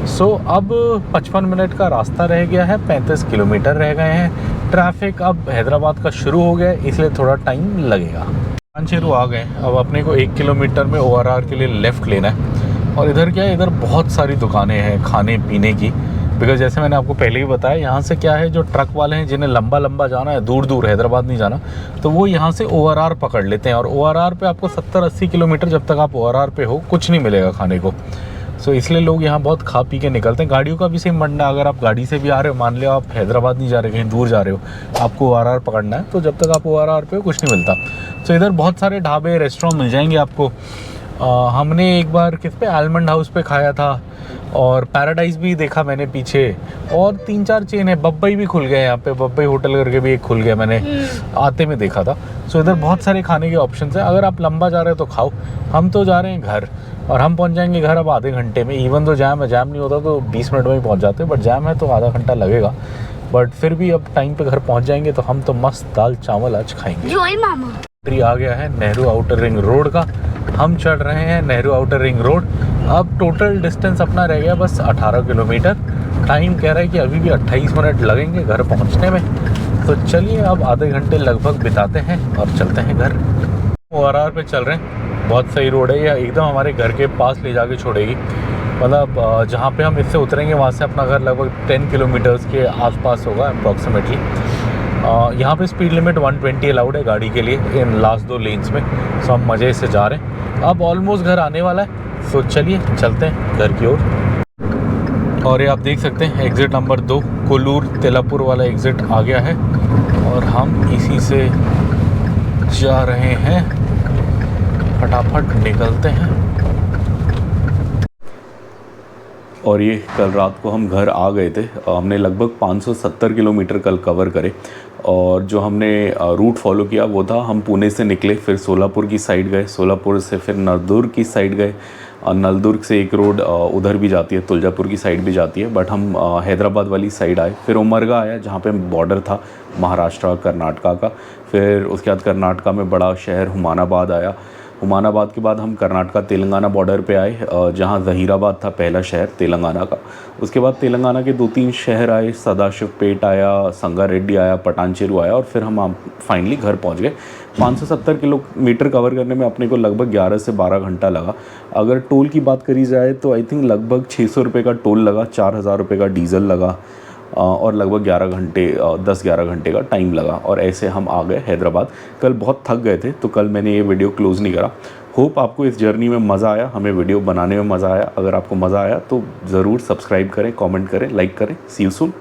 A: सो अब 55 मिनट का रास्ता रह गया है, 35 किलोमीटर रह गए हैं। ट्रैफिक अब हैदराबाद का शुरू हो गया, इसलिए थोड़ा टाइम लगेगा। पटानचेरू आ गए। अब अपने को 1 किलोमीटर में ORR के लिए लेफ़्ट लेना है। और इधर क्या है, इधर बहुत सारी दुकानें हैं खाने पीने की। बिकॉज जैसे मैंने आपको पहले ही बताया, यहाँ से क्या है, जो ट्रक वाले हैं जिन्हें लंबा लंबा जाना है, दूर दूर हैदराबाद नहीं जाना, तो वो यहाँ से ORR पकड़ लेते हैं। और ORR पे आपको 70-80 किलोमीटर जब तक आप ORR पे हो कुछ नहीं मिलेगा खाने को। सो इसलिए लोग यहाँ बहुत खा पी के निकलते हैं। गाड़ियों का भी सेम मंडा, अगर आप गाड़ी से भी आ रहे हो, मान लिया आप हैदराबाद नहीं जा रहे, कहीं दूर जा रहे हो, आपको ORR पकड़ना है, तो जब तक आप ORR पे हो कुछ नहीं मिलता। सो इधर बहुत सारे ढाबे रेस्टोरेंट मिल जाएंगे आपको। हमने एक बार किस पे आलमंड हाउस पे खाया था, और पैराडाइज भी देखा मैंने पीछे, और 3-4 चेन है। बब्बई भी खुल गए यहाँ पे, बब्बई होटल करके भी एक खुल गया, मैंने आते में देखा था। सो इधर बहुत सारे खाने के ऑप्शंस हैं। अगर आप लंबा जा रहे हो तो खाओ। हम तो जा रहे हैं घर, और हम पहुँच जाएंगे घर अब आधे घंटे में। इवन तो जैम है, जैम नहीं होता तो 20 मिनट में ही पहुँच जाते, बट जैम है तो आधा घंटा लगेगा। बट फिर भी अब टाइम पे घर पहुँच जाएंगे, तो हम तो मस्त दाल चावल आज खाएंगे।
B: जोई मामा
A: आ गया है नेहरू आउटर रिंग रोड का। हम चढ़ रहे हैं नेहरू आउटर रिंग रोड। अब टोटल डिस्टेंस अपना रह गया बस 18 किलोमीटर। टाइम कह रहा है कि अभी भी 28 मिनट लगेंगे घर पहुंचने में। तो चलिए अब आधे घंटे लगभग बिताते हैं और चलते हैं घर। ORR पे चल रहे हैं, बहुत सही रोड है, यह एकदम हमारे घर के पास ले जाके छोड़ेगी। मतलब जहाँ पे हम इससे उतरेंगे वहाँ से अपना घर लगभग 10 किलोमीटर्स के आसपास होगा अप्रॉक्सीमेटली। यहाँ पे स्पीड लिमिट 120 अलाउड है गाड़ी के लिए इन लास्ट 2 लेन्स में। सो हम मज़े से जा रहे हैं। अब ऑलमोस्ट घर आने वाला है, सो चलिए चलते हैं घर की ओर। और ये आप देख सकते हैं एग्ज़िट नंबर 2 कोल्लूर तेलापुर वाला एग्ज़िट आ गया है, और हम इसी से जा रहे हैं। फटाफट निकलते हैं। और ये कल रात को हम घर आ गए थे। हमने लगभग 570 किलोमीटर कल कवर करे, और जो हमने रूट फॉलो किया वो था, हम पुणे से निकले, फिर सोलापुर की साइड गए, सोलापुर से फिर नलदुर्ग की साइड गए, और नलदुर्ग से एक रोड उधर भी जाती है, तुलजापुर की साइड भी जाती है, बट हम हैदराबाद वाली साइड आए। फिर उमरगा आया जहाँ पे बॉर्डर था महाराष्ट्र और कर्नाटका का। फिर उसके बाद कर्नाटका में बड़ा शहर हुमानाबाद आया। हुमानाबाद के बाद हम कर्नाटका तेलंगाना बॉर्डर पे आए, जहाँ ज़हीराबाद था पहला शहर तेलंगाना का। उसके बाद तेलंगाना के 2-3 शहर आए, सदाशिवपेट आया, संगारेड्डी आया, पटानचेरू आया, और फिर हम फाइनली घर पहुँच गए। 570 किलोमीटर कवर करने में अपने को लगभग 11 से 12 घंटा लगा। अगर टोल की बात करी जाए तो आई थिंक लगभग 600 रुपये का टोल लगा, 4000 रुपये का डीजल लगा, और लगभग 10-11 घंटे का टाइम लगा, और ऐसे हम आ गए हैदराबाद। कल बहुत थक गए थे, तो कल मैंने ये वीडियो क्लोज़ नहीं करा। होप आपको इस जर्नी में मज़ा आया, हमें वीडियो बनाने में मज़ा आया। अगर आपको मज़ा आया तो ज़रूर सब्सक्राइब करें, कमेंट करें, लाइक करें। सी यू सून।